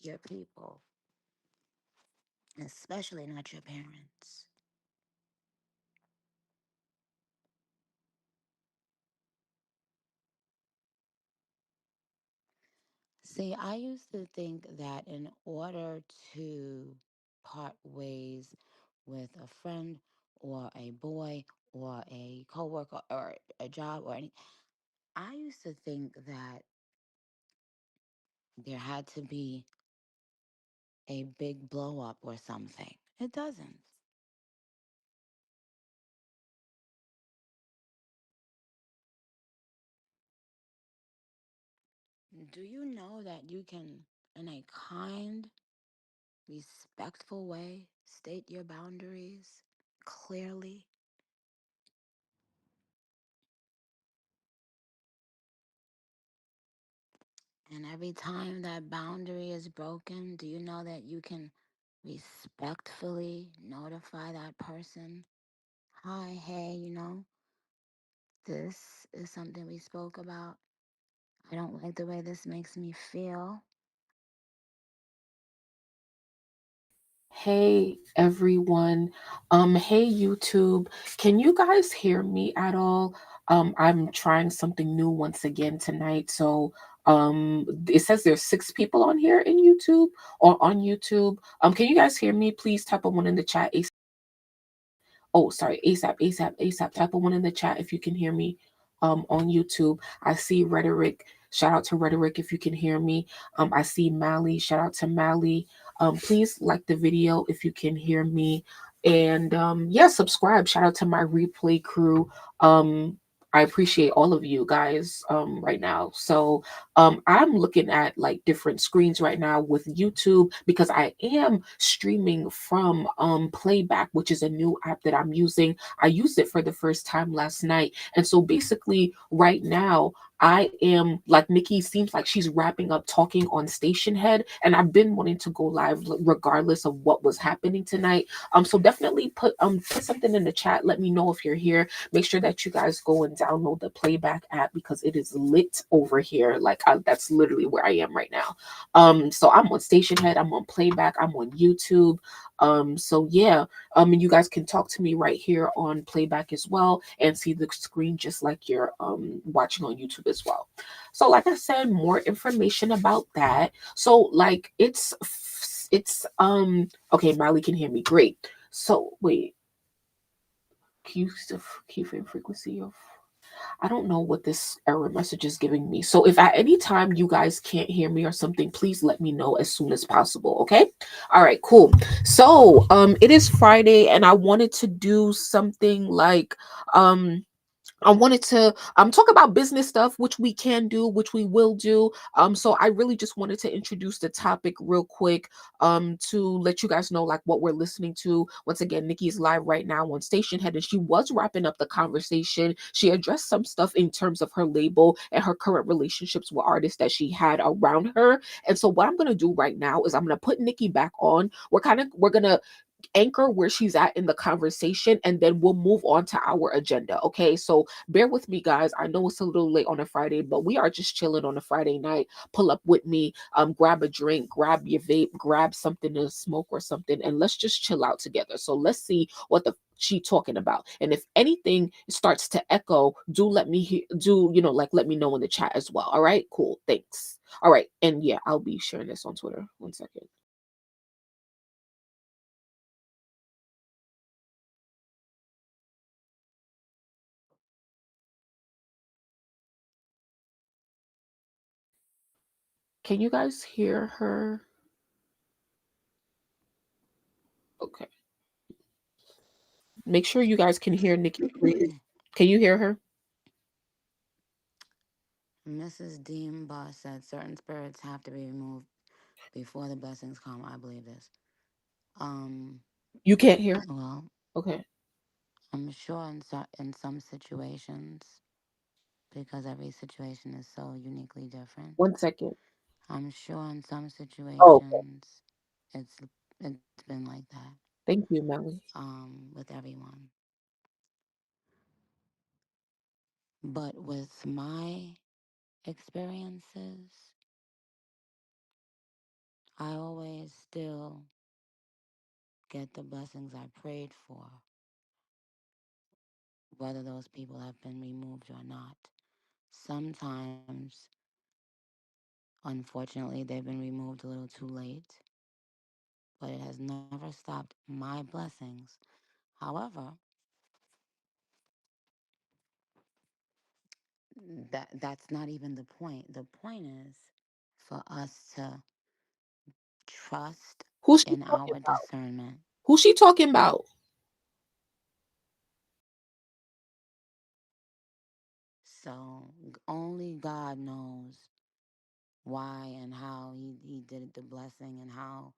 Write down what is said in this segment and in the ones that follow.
your people, especially not your parents. See, I used to think that in order to part ways with a friend or a boy or a coworker or a job or any, I used to think that there had to be a big blow up or something. It doesn't. Do you know that you can, in a kind, respectful way, state your boundaries clearly? And every time that boundary is broken, do you know that you can respectfully notify that person? Hi, hey, this is something we spoke about. I don't like the way this makes me feel. Hey everyone. Hey YouTube. Can you guys hear me at all? I'm trying something new once again tonight. So it says there's 6 people on here in YouTube or on YouTube. Can you guys hear me? Please type a one in the chat. Oh, sorry, ASAP, ASAP, ASAP. Type a one in the chat if you can hear me on YouTube. I see Rhetoric. Shout out to Rhetoric if you can hear me. I see Mally. Shout out to Mally. Please like the video if you can hear me. And yeah, subscribe. Shout out to my replay crew. I appreciate all of you guys right now. So I'm looking at like different screens right now with YouTube because I am streaming from Playback, which is a new app that I'm using. I used it for the first time last night. And so basically, right now, I am like Nikki seems like she's wrapping up talking on Station Head, and I've been wanting to go live regardless of what was happening tonight. So definitely put something in the chat. Let me know if you're here. Make sure that you guys go and download the Playback app because it is lit over here. Like that's literally where I am right now. So I'm on Station Head, I'm on Playback, I'm on YouTube. So yeah, and you guys can talk to me right here on Playback as well and see the screen just like you're watching on YouTube as well. So like I said, more information about that. So like it's okay, Miley can hear me. Great. So wait, keyframe frequency of I don't know what this error message is giving me. So if at any time you guys can't hear me or something, please let me know as soon as possible. Okay. All right, cool. So it is Friday and I wanted to do something like I wanted to talk about business stuff, which we can do, which we will do. So I really just wanted to introduce the topic real quick to let you guys know like what we're listening to. Once again, Nikki is live right now on Station Head, and she was wrapping up the conversation. She addressed some stuff in terms of her label and her current relationships with artists that she had around her. And so what I'm gonna do right now is I'm gonna put Nikki back on. We're gonna anchor where she's at in the conversation and then we'll move on to our agenda. Okay, so bear with me guys, I know it's a little late on a Friday, but we are just chilling on a Friday night. Pull up with me, grab a drink, grab your vape, grab something to smoke or something, and let's just chill out together. So let's see what the she talking about, and if anything starts to echo, do let me do like let me know in the chat as well. All right, cool, thanks. All right, and yeah, I'll be sharing this on Twitter. One second. Can you guys hear her? Okay. Make sure you guys can hear Nikki breathe. Can you hear her? Mrs. Dean Boss said certain spirits have to be removed before the blessings come. I believe this. Um, You can't hear? well, Okay. I'm sure in some situations, because every situation is so uniquely different. One second. I'm sure in some Oh, okay. situations, it's it's been like that. Thank you, Melly. With everyone, but with my experiences, I always still get the blessings I prayed for, whether those people have been removed or not. Sometimes, unfortunately, they've been removed a little too late, but it has never stopped my blessings. However, that's not even the point. The point is for us to trust Who's she in talking our about? discernment. Who's she talking about? So only God knows why and how he did the blessing and how,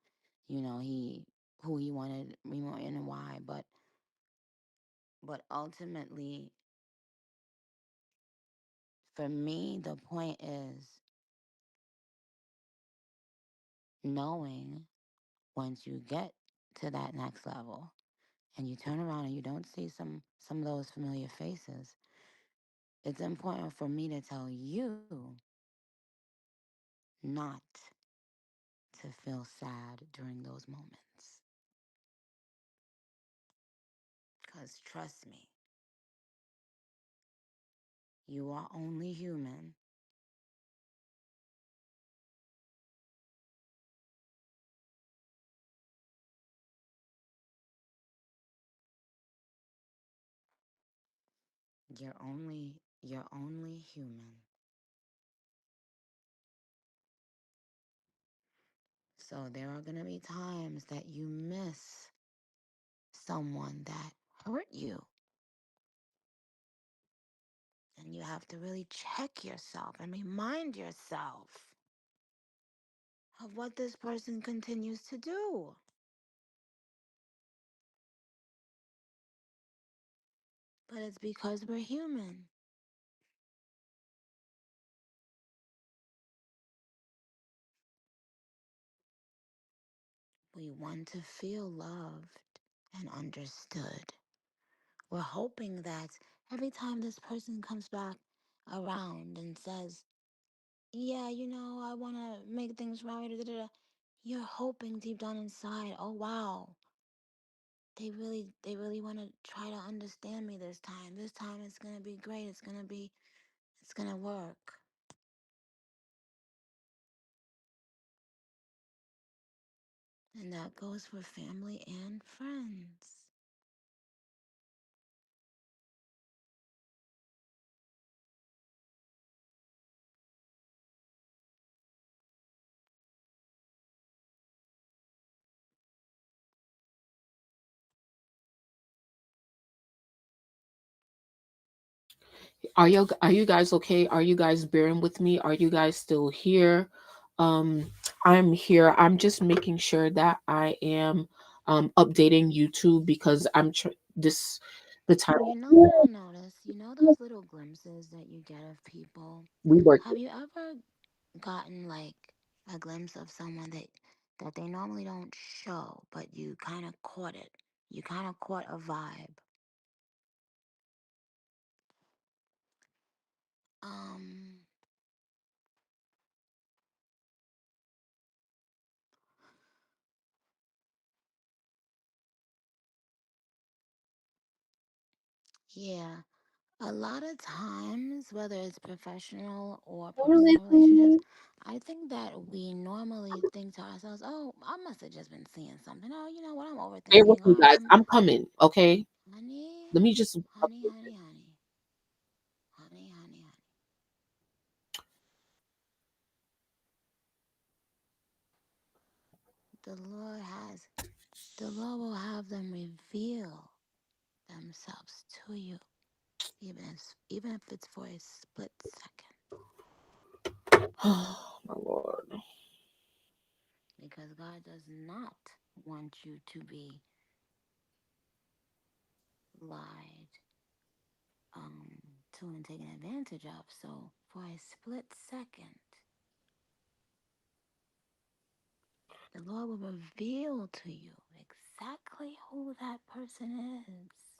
he who he wanted and why. But ultimately, for me, the point is knowing once you get to that next level and you turn around and you don't see some of those familiar faces, it's important for me to tell you not to feel sad during those moments. Because trust me, you are only human. You're only human. So there are gonna be times that you miss someone that hurt you. And you have to really check yourself and remind yourself of what this person continues to do. But it's because we're human. We want to feel loved and understood. We're hoping that every time this person comes back around and says, yeah, I want to make things right, you're hoping deep down inside, oh wow, they really want to try to understand me this time. This time it's going to be great. It's going to work. And that goes for family and friends. Are you guys okay? Are you guys bearing with me? Are you guys still here? Um, I'm here. I'm just making sure that I am updating YouTube because this the title. You know what I noticed? You know those little glimpses that you get of people? We work. Have you ever gotten like a glimpse of someone that they normally don't show, but you kind of caught it? You kind of caught a vibe. Um, yeah. A lot of times, whether it's professional or personal relationships, I think that we normally think to ourselves, "Oh, I must have just been seeing something. Oh, you know what? I'm Bear with overthinking. me, Or guys. I'm coming. Okay. honey, Let me just. honey, honey, honey, honey, honey, honey. The Lord has, the Lord will have them reveal themselves to you, even if it's for a split second, Oh my Lord. because God does not want you to be lied um, to and taken advantage of. So for a split second, the Lord will reveal to you exactly who that person is.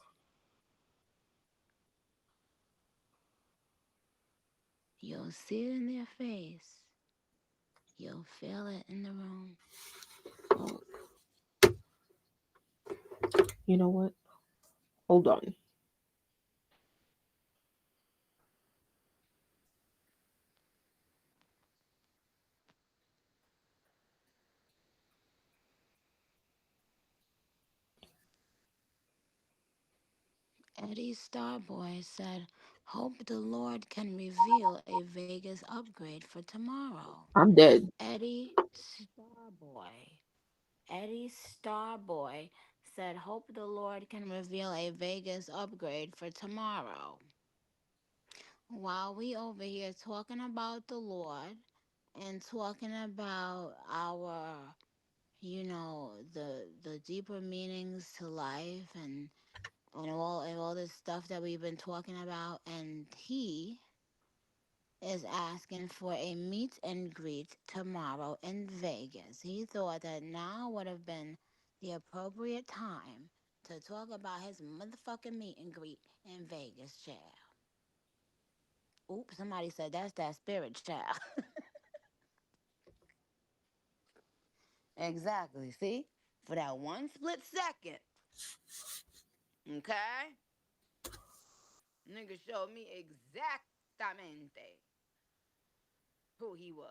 You'll see it in their face. You'll feel it in the room. Oh, you know what? Hold on. Eddie Starboy said, "Hope the Lord can reveal a Vegas upgrade for tomorrow." I'm dead. Eddie Starboy said, "Hope the Lord can reveal a Vegas upgrade for tomorrow." While we over here talking about the Lord and talking about our, the deeper meanings to life and all this stuff that we've been talking about, and he is asking for a meet and greet tomorrow in Vegas. He thought that now would have been the appropriate time to talk about his motherfucking meet and greet in Vegas, child. Oops, somebody said that's that spirit, child. Exactly. See? For that one split second, okay? Nigga showed me exactamente who he was.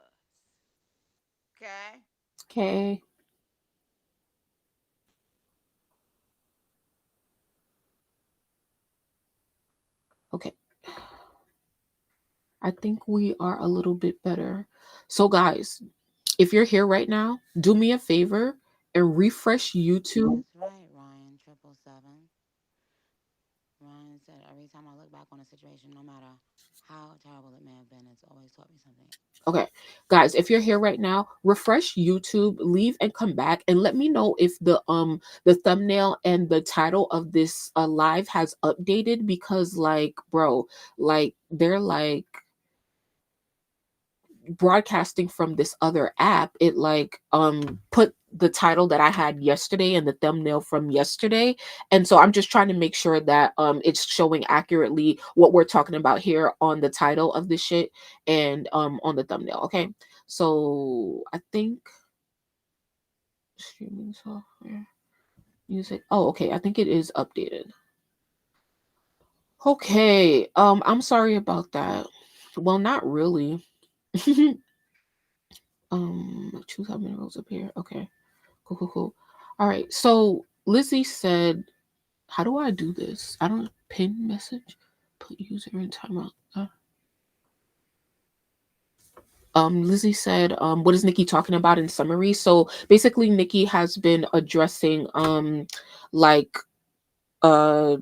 Okay? Okay. Okay. I think we are a little bit better. So, guys, if you're here right now, do me a favor and refresh YouTube. That's right, Ryan 777. Ryan said, every time I look back on a situation, no matter how terrible it may have been, it's always taught me something. Okay, guys, if you're here right now, refresh YouTube, leave and come back and let me know if the thumbnail and the title of this live has updated because like, bro, like they're like broadcasting from this other app. It like put the title that I had yesterday and the thumbnail from yesterday, and so I'm just trying to make sure that it's showing accurately what we're talking about here on the title of this shit and on the thumbnail. Okay, so I think streaming software music. Oh, okay, I think it is updated. Okay, I'm sorry about that. Well, not really. Choose how many rows appear. Okay. Cool, cool, cool. All right. So Lizzie said, "How do I do this? I don't pin message. Put user in timeout." Lizzie said, "What is Nikki talking about in summary?" So basically, Nikki has been addressing, like, uh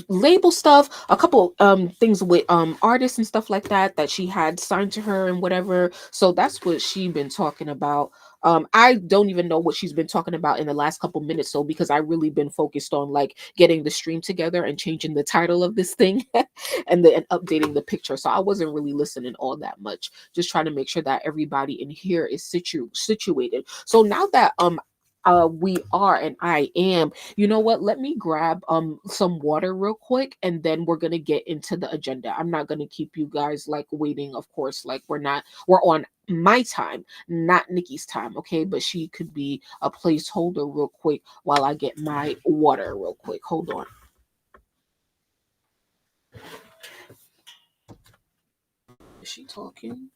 label stuff, a couple things with artists and stuff like that that she had signed to her and whatever. So that's what she been talking about. I don't even know what she's been talking about in the last couple minutes, so because I really been focused on like getting the stream together and changing the title of this thing and updating the picture. So I wasn't really listening all that much, just trying to make sure that everybody in here is situated. So now that we are and I am, you know what? Let me grab some water real quick and then we're going to get into the agenda. I'm not going to keep you guys like waiting, of course. Like we're on my time, not Nikki's time, okay? But she could be a placeholder real quick while I get my water real quick. Hold on. Is she talking?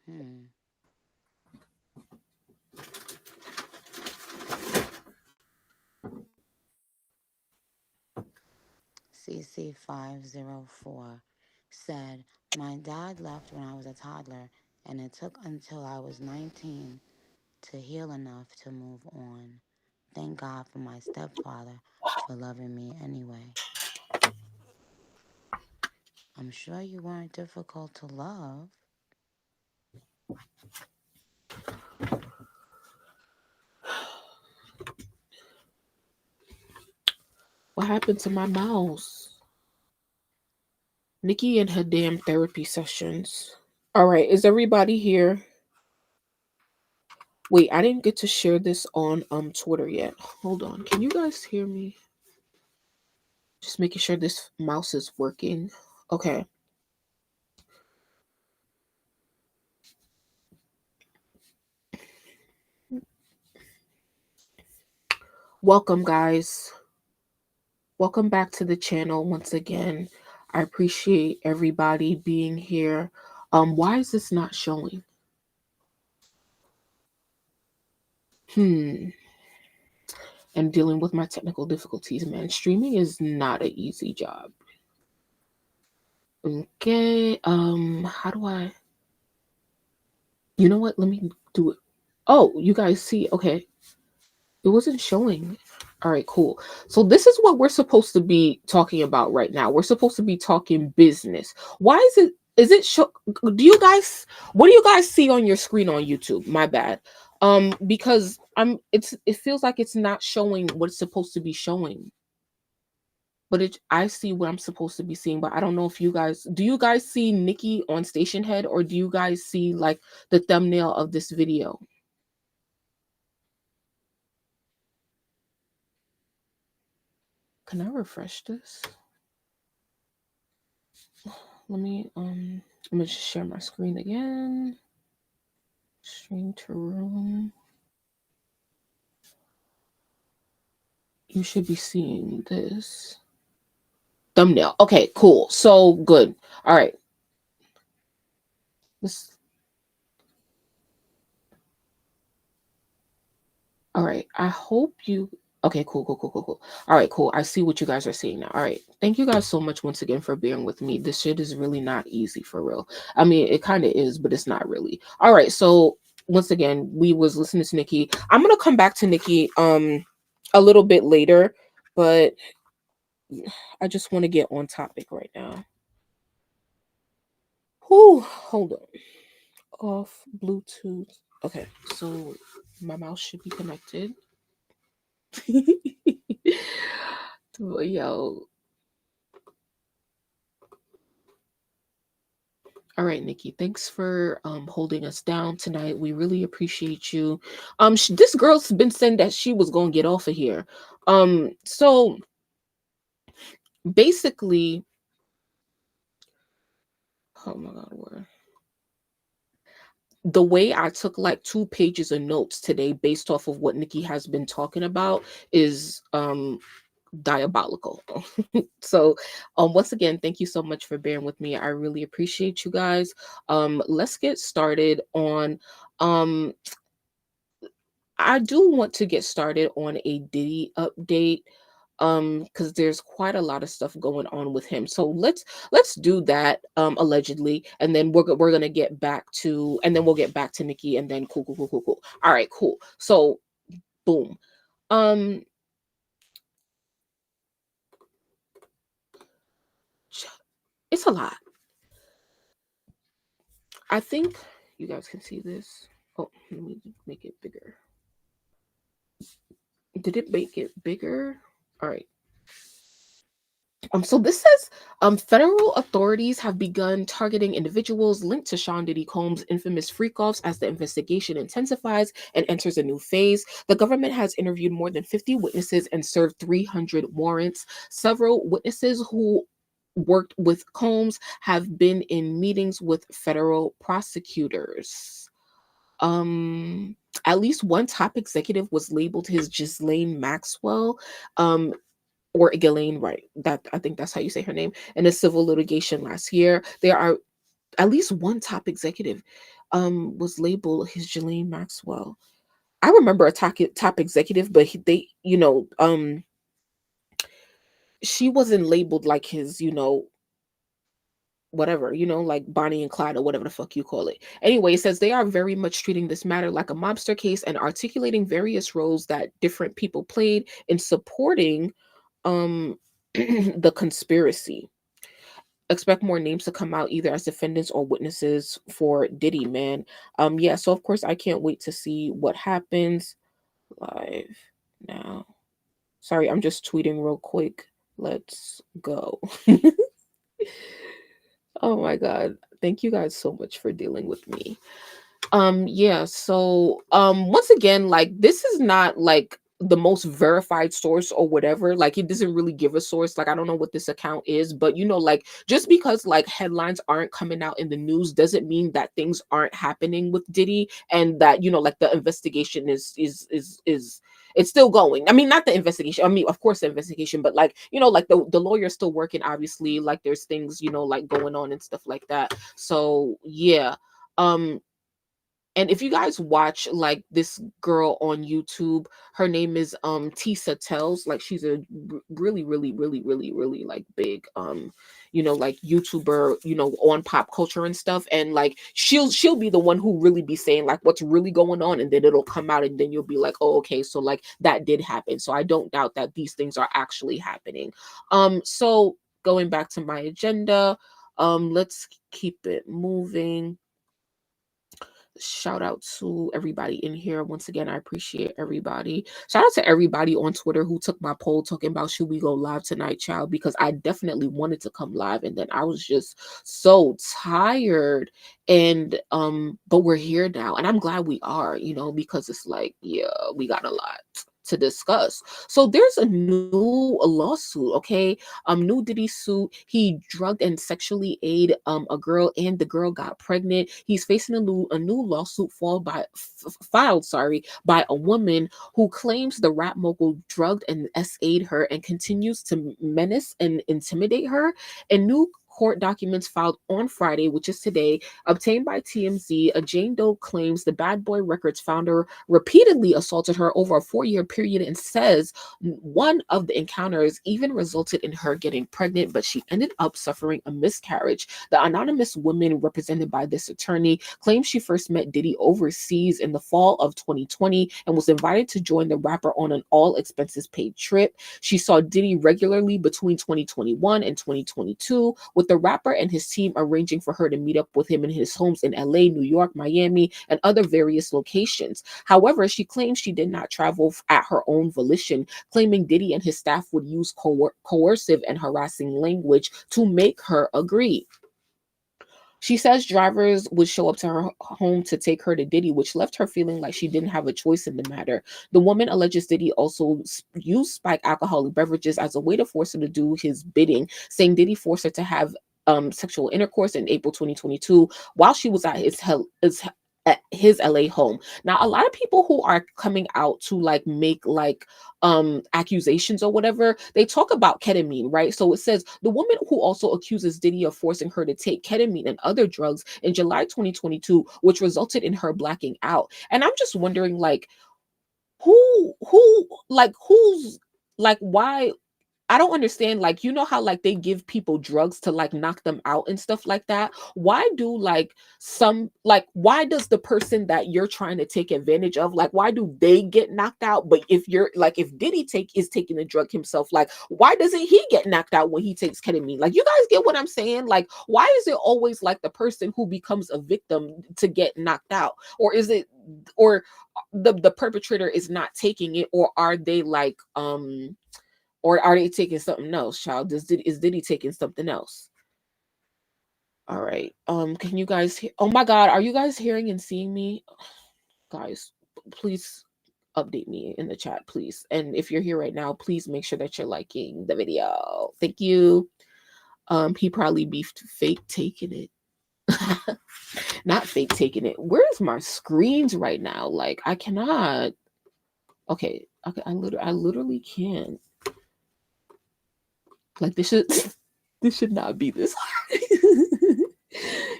Hmm. CC504 said, "My dad left when I was a toddler, and it took until I was 19 to heal enough to move on. Thank God for my stepfather for loving me anyway." I'm sure you weren't difficult to love. What happened to my mouse? Nikki and her damn therapy sessions. All right, is everybody here? Wait, I didn't get to share this on Twitter yet. Hold on. Can you guys hear me? Just making sure this mouse is working. Okay. Welcome, guys. Welcome back to the channel once again. I appreciate everybody being here. Why is this not showing? Hmm. And dealing with my technical difficulties, man. Streaming is not an easy job. Okay. How do I? You know what? Let me do it. Oh, you guys see? Okay. It wasn't showing. All right, cool. So this is what we're supposed to be talking about right now. We're supposed to be talking business. Why is it? Is it show? Do you guys? What do you guys see on your screen on YouTube? My bad. Because I'm. It feels like it's not showing what it's supposed to be showing. But I see what I'm supposed to be seeing. But I don't know if you guys. Do you guys see Nicki on Station Head, or do you guys see like the thumbnail of this video? Can I refresh this? Let me I'm gonna just share my screen again. Stream to room. You should be seeing this thumbnail. Okay, cool. So good. All right. This. All right. I hope you. Okay, cool. All right, cool. I see what you guys are seeing now. All right. Thank you guys so much once again for bearing with me. This shit is really not easy for real. I mean, it kind of is, but it's not really. All right. So once again, we was listening to Nicki. I'm gonna come back to Nicki a little bit later, but I just want to get on topic right now. Whew, hold on. Off Bluetooth. Okay, so my mouse should be connected. Yo. All right, Nicki. Thanks for holding us down tonight. We really appreciate you. This girl's been saying that she was gonna get off of here. So basically, oh my god, where? The way I took like 2 pages of notes today based off of what Nicki has been talking about is diabolical. So once again, thank you so much for bearing with me. I really appreciate you guys. Let's get started on I do want to get started on a Diddy update because there's quite a lot of stuff going on with him. So let's do that allegedly, and then we're gonna get back to, and then we'll get back to Nicki, and then cool. All right, cool. So boom. um it's a lot. I think you guys can see this. Oh, let me make it bigger. Did it make it bigger? All right. So this says federal authorities have begun targeting individuals linked to Sean Diddy Combs' infamous freak-offs as the investigation intensifies and enters a new phase. The government has interviewed more than 50 witnesses and served 300 warrants. Several witnesses who worked with Combs have been in meetings with federal prosecutors. At least one top executive was labeled his Ghislaine Maxwell. Or Ghislaine, right? That, I think that's how you say her name. In a civil litigation last year, there are at least one top executive was labeled his Ghislaine Maxwell. I remember a top executive, but they, she wasn't labeled like his, whatever, like Bonnie and Clyde or whatever the fuck you call it. Anyway, it says they are very much treating this matter like a mobster case and articulating various roles that different people played in supporting the conspiracy. Expect more names to come out either as defendants or witnesses for Diddy, man. Yeah, so of course I can't wait to see what happens. Live now. Sorry, I'm just tweeting real quick. Let's go. Oh my god. Thank you guys so much for dealing with me. Yeah, so once again, like, this is not like the most verified source or whatever. Like, it doesn't really give a source. Like, I don't know what this account is, but like, just because like headlines aren't coming out in the news doesn't mean that things aren't happening with Diddy, and that like the investigation is it's still going. I mean, not the investigation. I mean, of course the investigation, but like, like the lawyer's still working, obviously. Like, there's things, like going on and stuff like that. So yeah. Um and if you guys watch like this girl on YouTube, her name is Tisa Tells. Like, she's a really, really, really, really, really like big like YouTuber, on pop culture and stuff. And like, she'll be the one who really be saying like what's really going on, and then it'll come out, and then you'll be like, oh, okay, so like that did happen. So I don't doubt that these things are actually happening. So going back to my agenda, let's keep it moving. Shout out to everybody in here. Once again, I appreciate everybody. Shout out to everybody on Twitter who took my poll talking about should we go live tonight, child, because I definitely wanted to come live, and then I was just so tired. And but we're here now, and I'm glad we are, because it's like, yeah, we got a lot to discuss. So there's a new lawsuit, okay? New Diddy suit. He drugged and sexually aided a girl, and the girl got pregnant. He's facing a new lawsuit filed, sorry, by a woman who claims the rap mogul drugged and SA'd her and continues to menace and intimidate her. And new court documents filed on Friday, which is today, obtained by TMZ, a Jane Doe claims the Bad Boy Records founder repeatedly assaulted her over a 4-year period, and says one of the encounters even resulted in her getting pregnant, but she ended up suffering a miscarriage. The anonymous woman, represented by this attorney, claims she first met Diddy overseas in the fall of 2020 and was invited to join the rapper on an all expenses paid trip. She saw Diddy regularly between 2021 and 2022, with the rapper and his team arranging for her to meet up with him in his homes in LA, New York, Miami, and other various locations. However, she claims she did not travel at her own volition, claiming Diddy and his staff would use coercive and harassing language to make her agree. She says drivers would show up to her home to take her to Diddy, which left her feeling like she didn't have a choice in the matter. The woman alleges Diddy also used spiked alcoholic beverages as a way to force her to do his bidding, saying Diddy forced her to have sexual intercourse in April 2022 while she was at at his LA home. Now, a lot of people who are coming out to like make like accusations or whatever, they talk about ketamine, right? So it says the woman who also accuses Diddy of forcing her to take ketamine and other drugs in July 2022, which resulted in her blacking out. And I'm just wondering, like, who's like, why? I don't understand. Like, how like they give people drugs to like knock them out and stuff like that. Why do like why does the person that you're trying to take advantage of, like, why do they get knocked out? But if Diddy is taking the drug himself, like, why doesn't he get knocked out when he takes ketamine? Like, you guys get what I'm saying? Like, why is it always like the person who becomes a victim to get knocked out? Or is it, or the perpetrator is not taking it, or are they like or are they taking something else, child? Is Diddy taking something else? All right. Can you guys hear? Oh my God, are you guys hearing and seeing me? Guys, please update me in the chat, please. And if you're here right now, please make sure that you're liking the video. Thank you. He probably beefed fake taking it. Not fake taking it. Where's my screens right now? Like, I cannot. Okay. Okay. I literally can't. Like, this should this should not be this hard.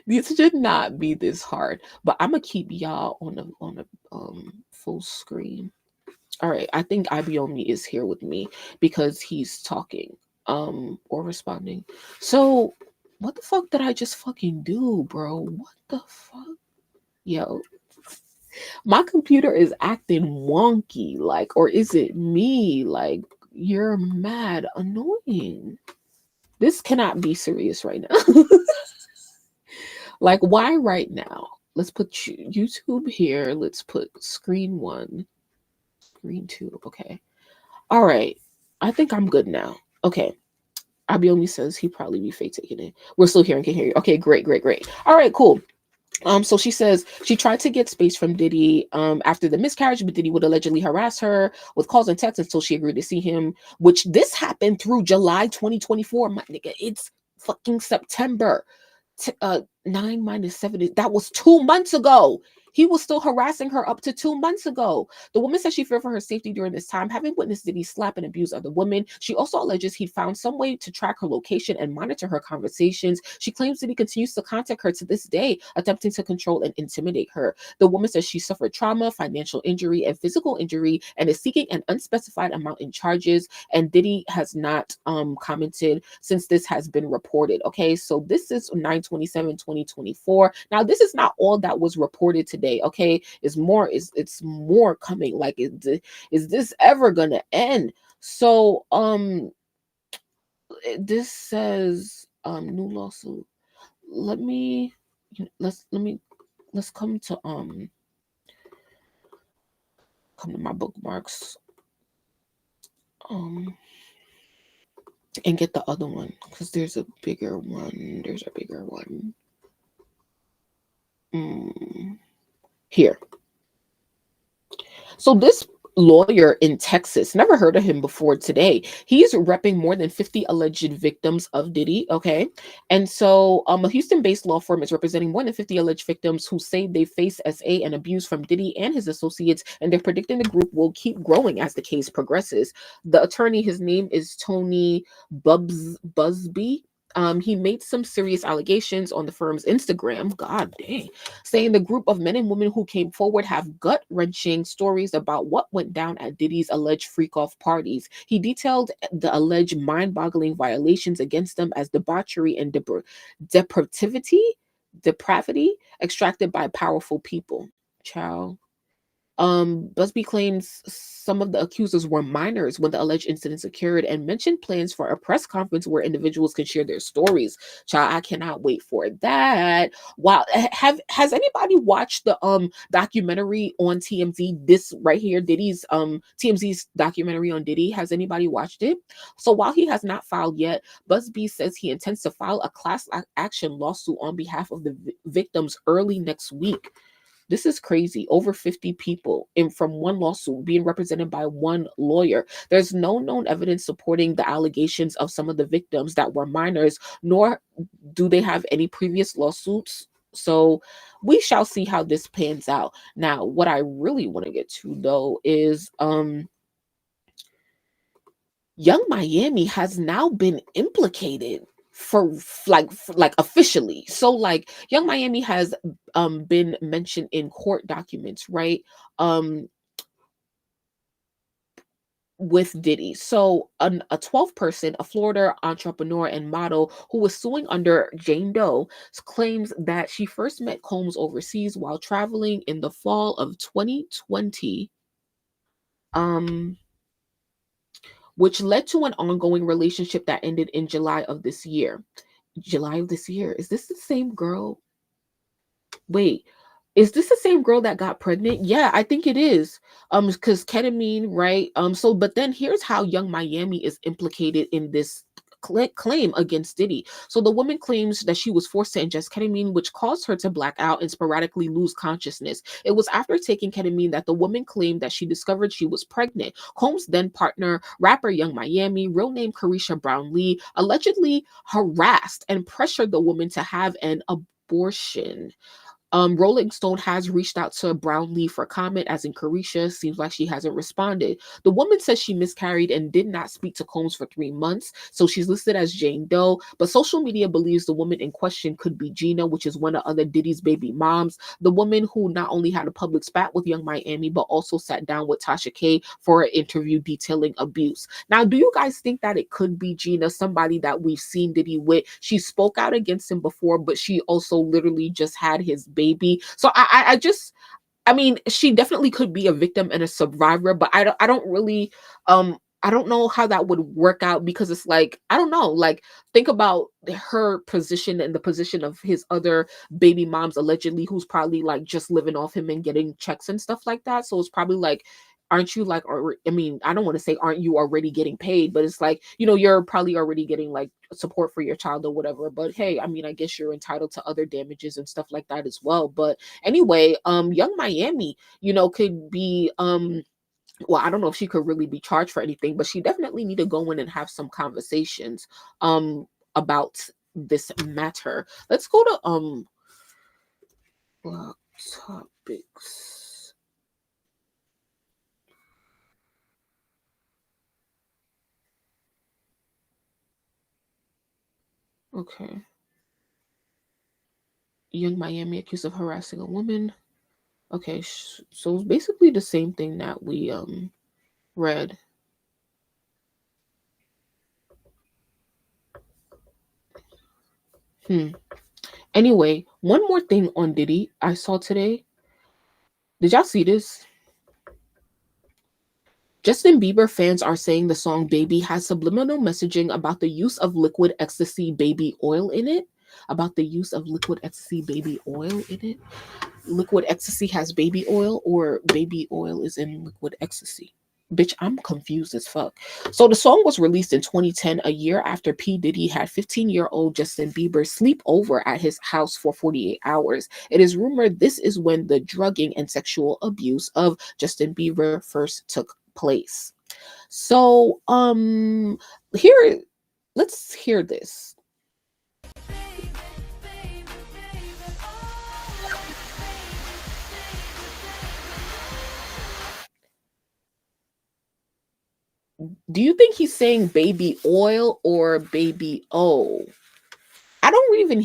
This should not be this hard. But I'm gonna keep y'all on a full screen. All right, I think Ibiomi is here with me because he's talking or responding. So what the fuck did I just fucking do, bro? What the fuck? Yo, my computer is acting wonky, like, or is it me? Like, you're mad annoying. This cannot be serious right now. Like, why right now? Let's put YouTube here. Let's put screen 1, screen 2. Okay. All right. I think I'm good now. Okay. Abiomi says he probably be fake taking it. We're still here and can hear you. Okay, great, great, great. All right, cool. So she says she tried to get space from Diddy after the miscarriage, but Diddy would allegedly harass her with calls and texts until she agreed to see him, which this happened through July 2024. My nigga, it's fucking September. 9 minus 7 that was 2 months ago. He was still harassing her up to 2 months ago. The woman says she feared for her safety during this time, having witnessed Diddy slap and abuse other women. She also alleges he found some way to track her location and monitor her conversations. She claims that he continues to contact her to this day, attempting to control and intimidate her. The woman says she suffered trauma, financial injury, and physical injury, and is seeking an unspecified amount in charges. And Diddy has not commented since this has been reported. Okay, so this is 9/27/2024. Now, this is not all that was reported today. Okay, it's more coming. Like, is this ever gonna end? So this says new lawsuit. Let me let's come to my bookmarks um and get the other one, because there's a bigger one. Mm, Here. So this lawyer in Texas, never heard of him before today. He's repping more than 50 alleged victims of Diddy. Okay. And so a Houston-based law firm is representing more than 50 alleged victims who say they face SA and abuse from Diddy and his associates, and they're predicting the group will keep growing as the case progresses. The attorney, his name is Tony Busby. He made some serious allegations on the firm's Instagram. God dang, saying the group of men and women who came forward have gut-wrenching stories about what went down at Diddy's alleged freak-off parties. He detailed the alleged mind-boggling violations against them as debauchery and depravity extracted by powerful people. Child. Busby claims some of the accusers were minors when the alleged incidents occurred and mentioned plans for a press conference where individuals can share their stories. Child, I cannot wait for that. Wow, has anybody watched the documentary on TMZ? This right here, Diddy's TMZ's documentary on Diddy. Has anybody watched it? So while he has not filed yet, Busby says he intends to file a class action lawsuit on behalf of the victims early next week. This is crazy. Over 50 people in from one lawsuit being represented by one lawyer. There's no known evidence supporting the allegations of some of the victims that were minors, nor do they have any previous lawsuits. So we shall see how this pans out. Now, what I really want to get to though is Young Miami has now been implicated for officially. So like Young Miami has been mentioned in court documents, right? Um with Diddy. So a 12th person, a Florida entrepreneur and model who was suing under Jane Doe, claims that she first met Combs overseas while traveling in the fall of 2020. Um which led to an ongoing relationship that ended in July of this year. July of this year. Is this the same girl? Wait, is this the same girl that got pregnant? Yeah, I think it is. Because ketamine, right? So but then here's how Young Miami is implicated in this claim against Diddy. So the woman claims that she was forced to ingest ketamine, which caused her to black out and sporadically lose consciousness. It was after taking ketamine that the woman claimed that she discovered she was pregnant. Combs' then partner, rapper Young Miami, real name Carisha Brown Lee, allegedly harassed and pressured the woman to have an abortion. Rolling Stone has reached out to Brownlee for comment, as in Carisha seems like she hasn't responded. The woman says she miscarried and did not speak to Combs for 3 months, so she's listed as Jane Doe. But social media believes the woman in question could be Gina, which is one of other Diddy's baby moms. The woman who not only had a public spat with Young Miami, but also sat down with Tasha K for an interview detailing abuse. Now, do you guys think that it could be Gina, somebody that we've seen Diddy with? She spoke out against him before, but she also literally just had his baby. So I mean, she definitely could be a victim and a survivor, but I don't really I don't know how that would work out, because it's like, I don't know, like think about her position and the position of his other baby moms allegedly, who's probably like just living off him and getting checks and stuff like that. So it's probably like aren't you like, or I mean, I don't want to say aren't you already getting paid, but it's like, you know, you're probably already getting like support for your child or whatever. But hey, I mean, I guess you're entitled to other damages and stuff like that as well. But anyway, Young Miami, you know, could be well, I don't know if she could really be charged for anything, but she definitely need to go in and have some conversations about this matter. Let's go to blog topics. Okay. Young Miami accused of harassing a woman. Okay, so it's basically the same thing that we read. Hmm. Anyway, one more thing on Diddy I saw today. Did y'all see this? Justin Bieber fans are saying the song Baby has subliminal messaging about the use of liquid ecstasy baby oil in it. About the use of liquid ecstasy baby oil in it. Liquid ecstasy has baby oil, or baby oil is in liquid ecstasy. Bitch, I'm confused as fuck. So the song was released in 2010, a year after P. Diddy had 15-year-old Justin Bieber sleep over at his house for 48 hours. It is rumored this is when the drugging and sexual abuse of Justin Bieber first took place. So, here, let's hear this. Do you think he's saying baby oil or baby O? I don't even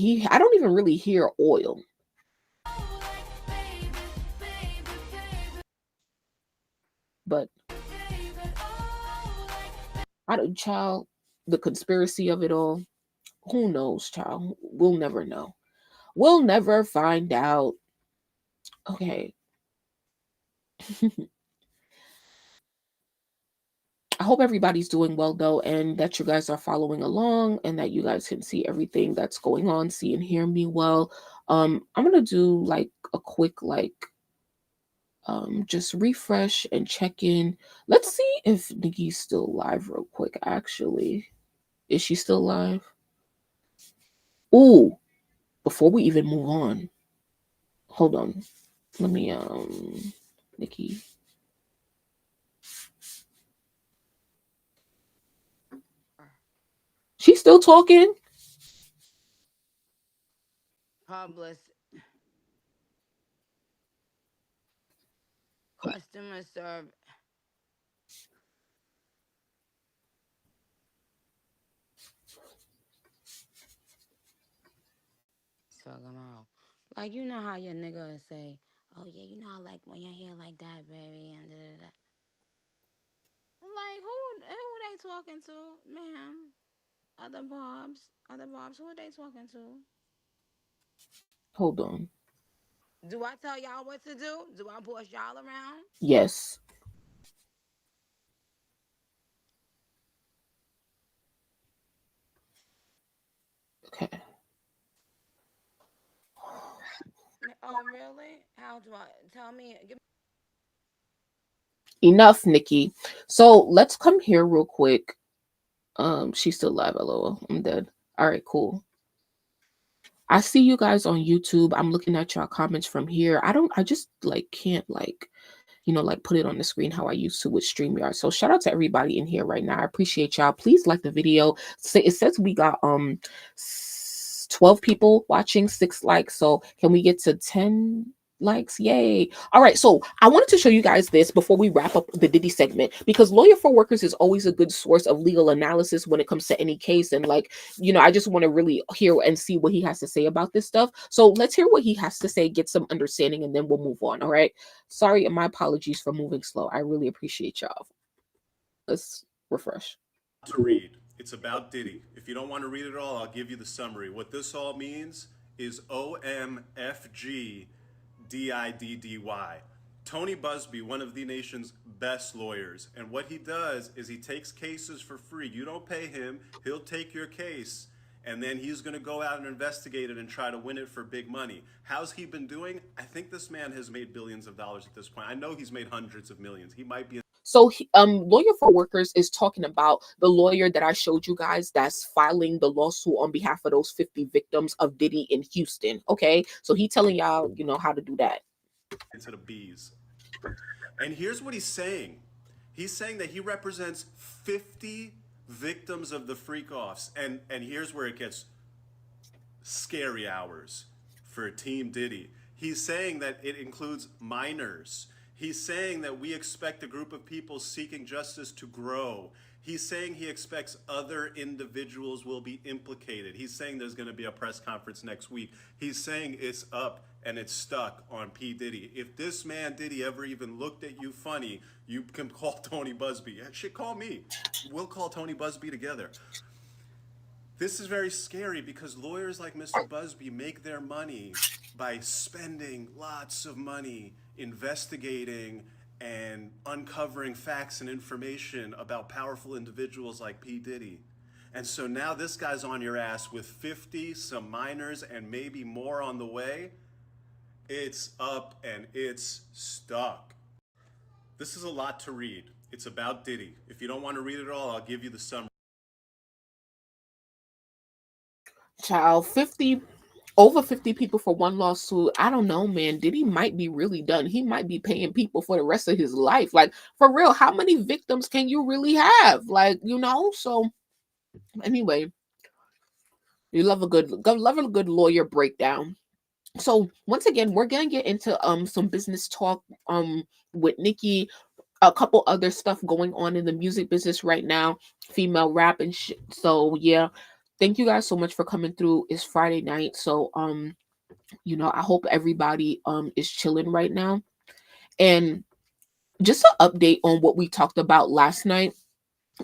really hear oil. But I don't, child, the conspiracy of it all. Who knows, child? We'll never know. We'll never find out. Okay. I hope everybody's doing well though, and that you guys are following along, and that you guys can see everything that's going on, see and hear me well. I'm gonna do like a quick just refresh and check in. Let's see if Nikki's still live real quick. Actually, is she still live? Ooh, before we even move on, hold on. Let me Nikki. She's still talking? Public customer service. Talking about, like, you know how your nigga would say, "Oh yeah, you know I like when your hair like that, baby," and da da da. Like, who they talking to, ma'am? Other bobs. Who are they talking to? Hold on. Do I tell y'all what to do? Do I push y'all around? Yes. Okay. Oh really? How do I tell me? Give Enough, Nikki. So let's come here real quick. She's still live, lol. I'm dead. All right, cool. I see you guys on YouTube. I'm looking at your comments from here. I just like can't like, you know, like put it on the screen how I used to with StreamYard. So shout out to everybody in here right now. I appreciate y'all. Please like the video. It says we got 12 people watching, 6 likes. So can we get to 10 likes? Yay. All right. So I wanted to show you guys this before we wrap up the Diddy segment, because Lawyer for Workers is always a good source of legal analysis when it comes to any case. And like, you know, I just want to really hear and see what he has to say about this stuff. So let's hear what he has to say, get some understanding, and then we'll move on. All right. Sorry, and my apologies for moving slow. I really appreciate y'all. Let's refresh. To read. It's about Diddy. If you don't want to read it all, I'll give you the summary. What this all means is OMFG DIDDY. Tony Busby, one of the nation's best lawyers. And what he does is he takes cases for free. You don't pay him, he'll take your case and then he's going to go out and investigate it and try to win it for big money. How's he been doing? I think this man has made billions of dollars at this point. I know he's made hundreds of millions. He might be. So, Lawyer for Workers is talking about the lawyer that I showed you guys that's filing the lawsuit on behalf of those 50 victims of Diddy in Houston. Okay, so he telling y'all, how to do that. Into the bees. And here's what he's saying. He's saying that he represents 50 victims of the freak offs. And here's where it gets scary hours for Team Diddy. He's saying that it includes minors. He's saying that we expect a group of people seeking justice to grow. He's saying he expects other individuals will be implicated. He's saying there's going to be a press conference next week. He's saying it's up and it's stuck on P. Diddy. If this man Diddy ever even looked at you funny, you can call Tony Busby. Shit, call me. We'll call Tony Busby together. This is very scary because lawyers like Mr. Busby make their money by spending lots of money investigating and uncovering facts and information about powerful individuals like P. Diddy. And so now this guy's on your ass with 50, some minors, and maybe more on the way. It's up and it's stuck. This is a lot to read. It's about Diddy. If you don't want to read it all, I'll give you the summary. Child, over 50 people for one lawsuit. I don't know, man. Diddy might be really done. He might be paying people for the rest of his life. Like, for real, how many victims can you really have? Like, so anyway, you love a good lawyer breakdown. So once again, we're gonna get into some business talk with Nicki, a couple other stuff going on in the music business right now, female rap and shit. So yeah, thank you guys so much for coming through. It's Friday night, so I hope everybody is chilling right now. And just an update on what we talked about last night.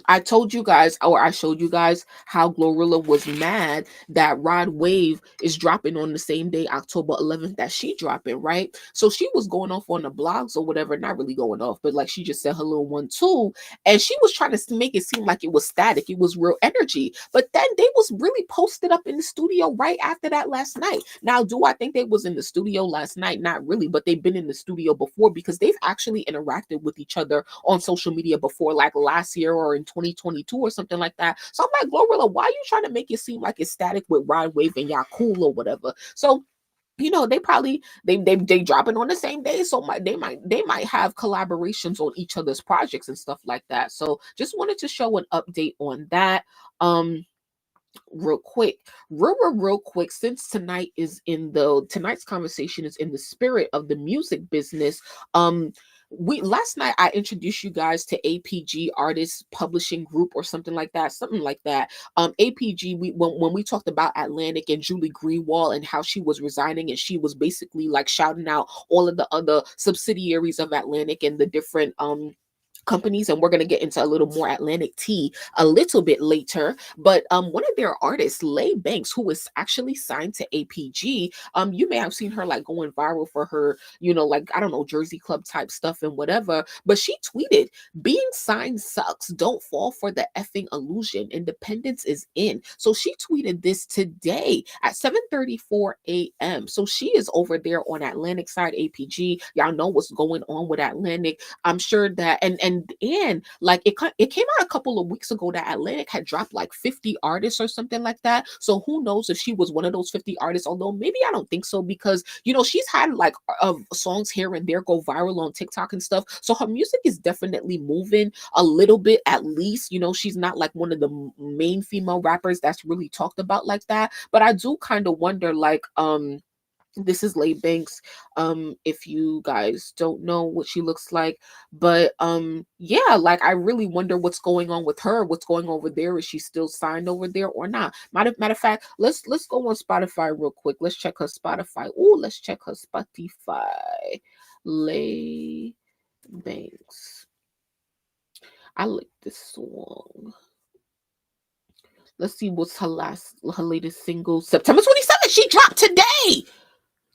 I told you guys, or I showed you guys, how Glorilla was mad that Rod Wave is dropping on the same day, October 11th, that she dropping, right? So she was going off on the blogs or whatever, not really going off, but like she just said her little one too. And she was trying to make it seem like it was static. It was real energy. But then they was really posted up in the studio right after that last night. Now, do I think they was in the studio last night? Not really, but they've been in the studio before because they've actually interacted with each other on social media before, like last year or in 2022 or something like that. So I'm like, Glorilla, why are you trying to make it seem like it's static with Rod Wave and y'all cool or whatever? So they probably they dropping on the same day, so they might have collaborations on each other's projects and stuff like that. So just wanted to show an update on that. Real quick, since tonight's conversation is in the spirit of the music business. Last night I introduced you guys to APG Artists Publishing Group or something like that. APG, when we talked about Atlantic and Julie Greenwald and how she was resigning and she was basically like shouting out all of the other subsidiaries of Atlantic and the different companies, and we're going to get into a little more Atlantic tea a little bit later. But one of their artists, Lay Banks, who is actually signed to APG, you may have seen her like going viral for her, like, I don't know, Jersey Club type stuff and whatever. But she tweeted, "Being signed sucks. Don't fall for the effing illusion. Independence is in." So she tweeted this today at 7:34 a.m. So she is over there on Atlantic side, APG. Y'all know what's going on with Atlantic. I'm sure that and like it came out a couple of weeks ago that Atlantic had dropped like 50 artists or something like that. So who knows if she was one of those 50 artists, although maybe I don't think so, because she's had like songs here and there go viral on TikTok and stuff. So her music is definitely moving a little bit, at least. She's not like one of the main female rappers that's really talked about like that. But I do kind of wonder, like, this is Lay Banks, if you guys don't know what she looks like. But yeah, like, I really wonder what's going on with her, what's going on over there. Is she still signed over there or not? Matter of fact, let's go on Spotify real quick. Let's check her Spotify. Let's check her Spotify. Lay Banks, I like this song. Let's see what's her latest single. September 27th, she dropped today.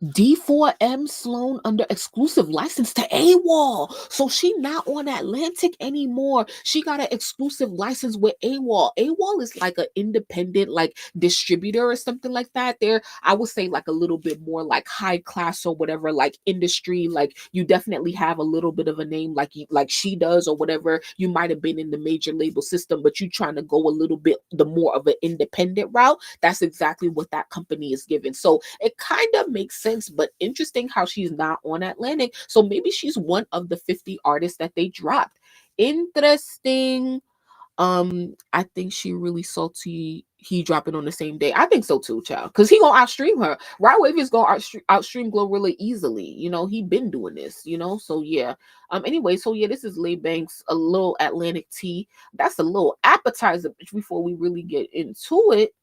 D4M Sloan under exclusive license to AWOL. So she not on Atlantic anymore. She got an exclusive license with AWOL. AWOL is like an independent like distributor or something like that. There, I would say like a little bit more like high class or whatever, like industry. Like you definitely have a little bit of a name like she does or whatever. You might have been in the major label system, but you trying to go a little bit the more of an independent route. That's exactly what that company is given. So it kind of makes sense, but interesting how she's not on Atlantic. So maybe she's one of the 50 artists that they dropped. Interesting. I think she really salty. He dropping on the same day. I think so too, child. Cause he gonna outstream her. Rod Wave is gonna outstream Glorilla easily. You know, he been doing this. You know, so yeah. Anyway, so yeah, this is Lay Banks, a little Atlantic tea. That's a little appetizer before we really get into it.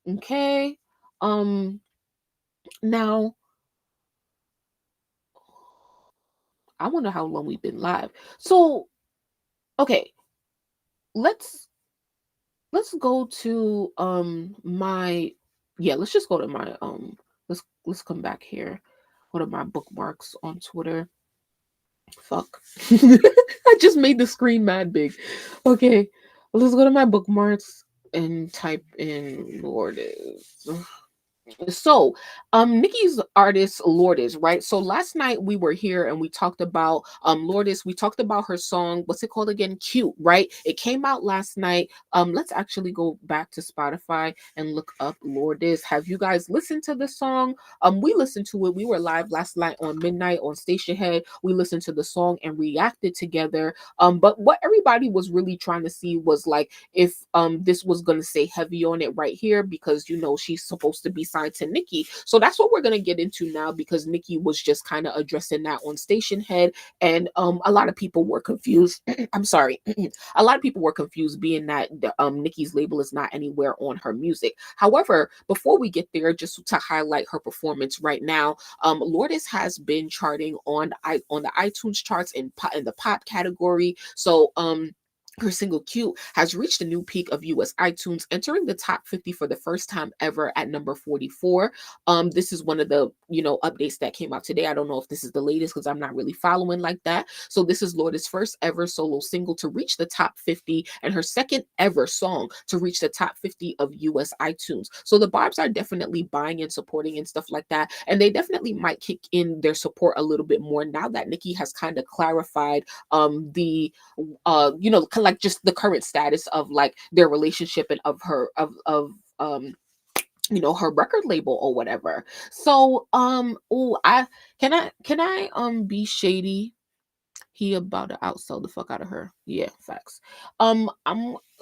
Okay. Now I wonder how long we've been live. So okay, let's go to my let's just go to my let's come back here. Go to my bookmarks on Twitter. Fuck. I just made the screen mad big. Okay. Let's go to my bookmarks and type in Lourdiz. So, Nicki's artist Lourdiz, right? So last night we were here and we talked about Lourdiz. We talked about her song. What's it called again? Cute, right? It came out last night. Let's actually go back to Spotify and look up Lourdiz. Have you guys listened to the song? We listened to it. We were live last night on midnight on Station Head. We listened to the song and reacted together. But what everybody was really trying to see was like if this was gonna say heavy on it right here because you know she's supposed to be signed to Nicki. So that's what we're gonna get into now because Nicki was just kind of addressing that on Station Head, and a lot of people were confused. I'm sorry, a lot of people were confused, being that Nicki's label is not anywhere on her music. However, before we get there, just to highlight her performance right now, Lourdiz has been charting on the iTunes charts in the pop category. So her single Cute has reached a new peak of US iTunes, entering the top 50 for the first time ever at number 44. This is one of the, updates that came out today. I don't know if this is the latest because I'm not really following like that. So this is Lourdiz' first ever solo single to reach the top 50 and her second ever song to reach the top 50 of US iTunes. So the Barbs are definitely buying and supporting and stuff like that. And they definitely might kick in their support a little bit more now that Nicki has kind of clarified the kind of like just the current status of like their relationship and of her her record label or whatever. So I be shady. He about to outsell the fuck out of her. Yeah, facts. I'm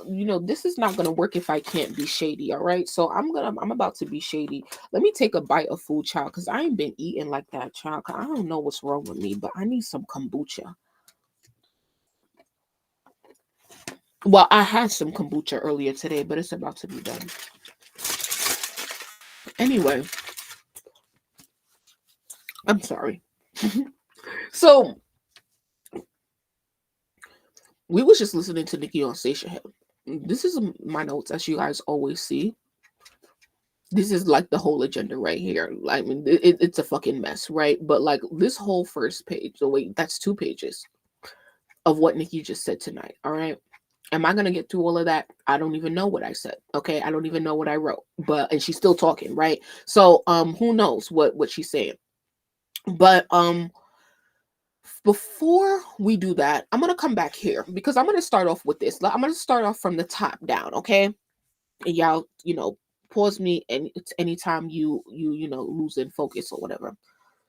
this is not gonna work if I can't be shady. All right, so I'm about to be shady. Let me take a bite of food, child, because I ain't been eating like that, child. I don't know what's wrong with me, but I need some kombucha. Well, I had some kombucha earlier today, but it's about to be done. Anyway, I'm sorry. So, we was just listening to Nicki on Station Head. This is my notes, as you guys always see. This is like the whole agenda right here. I mean, it's a fucking mess, right? But like this whole first page, so wait, that's 2 pages of what Nicki just said tonight, all right? Am I gonna get through all of that? I don't even know what I said. Okay, I don't even know what I wrote. And she's still talking, right? So who knows what she's saying? But before we do that, I'm gonna come back here because I'm gonna start off with this. I'm gonna start off from the top down, okay? And y'all, pause me and anytime you lose in focus or whatever.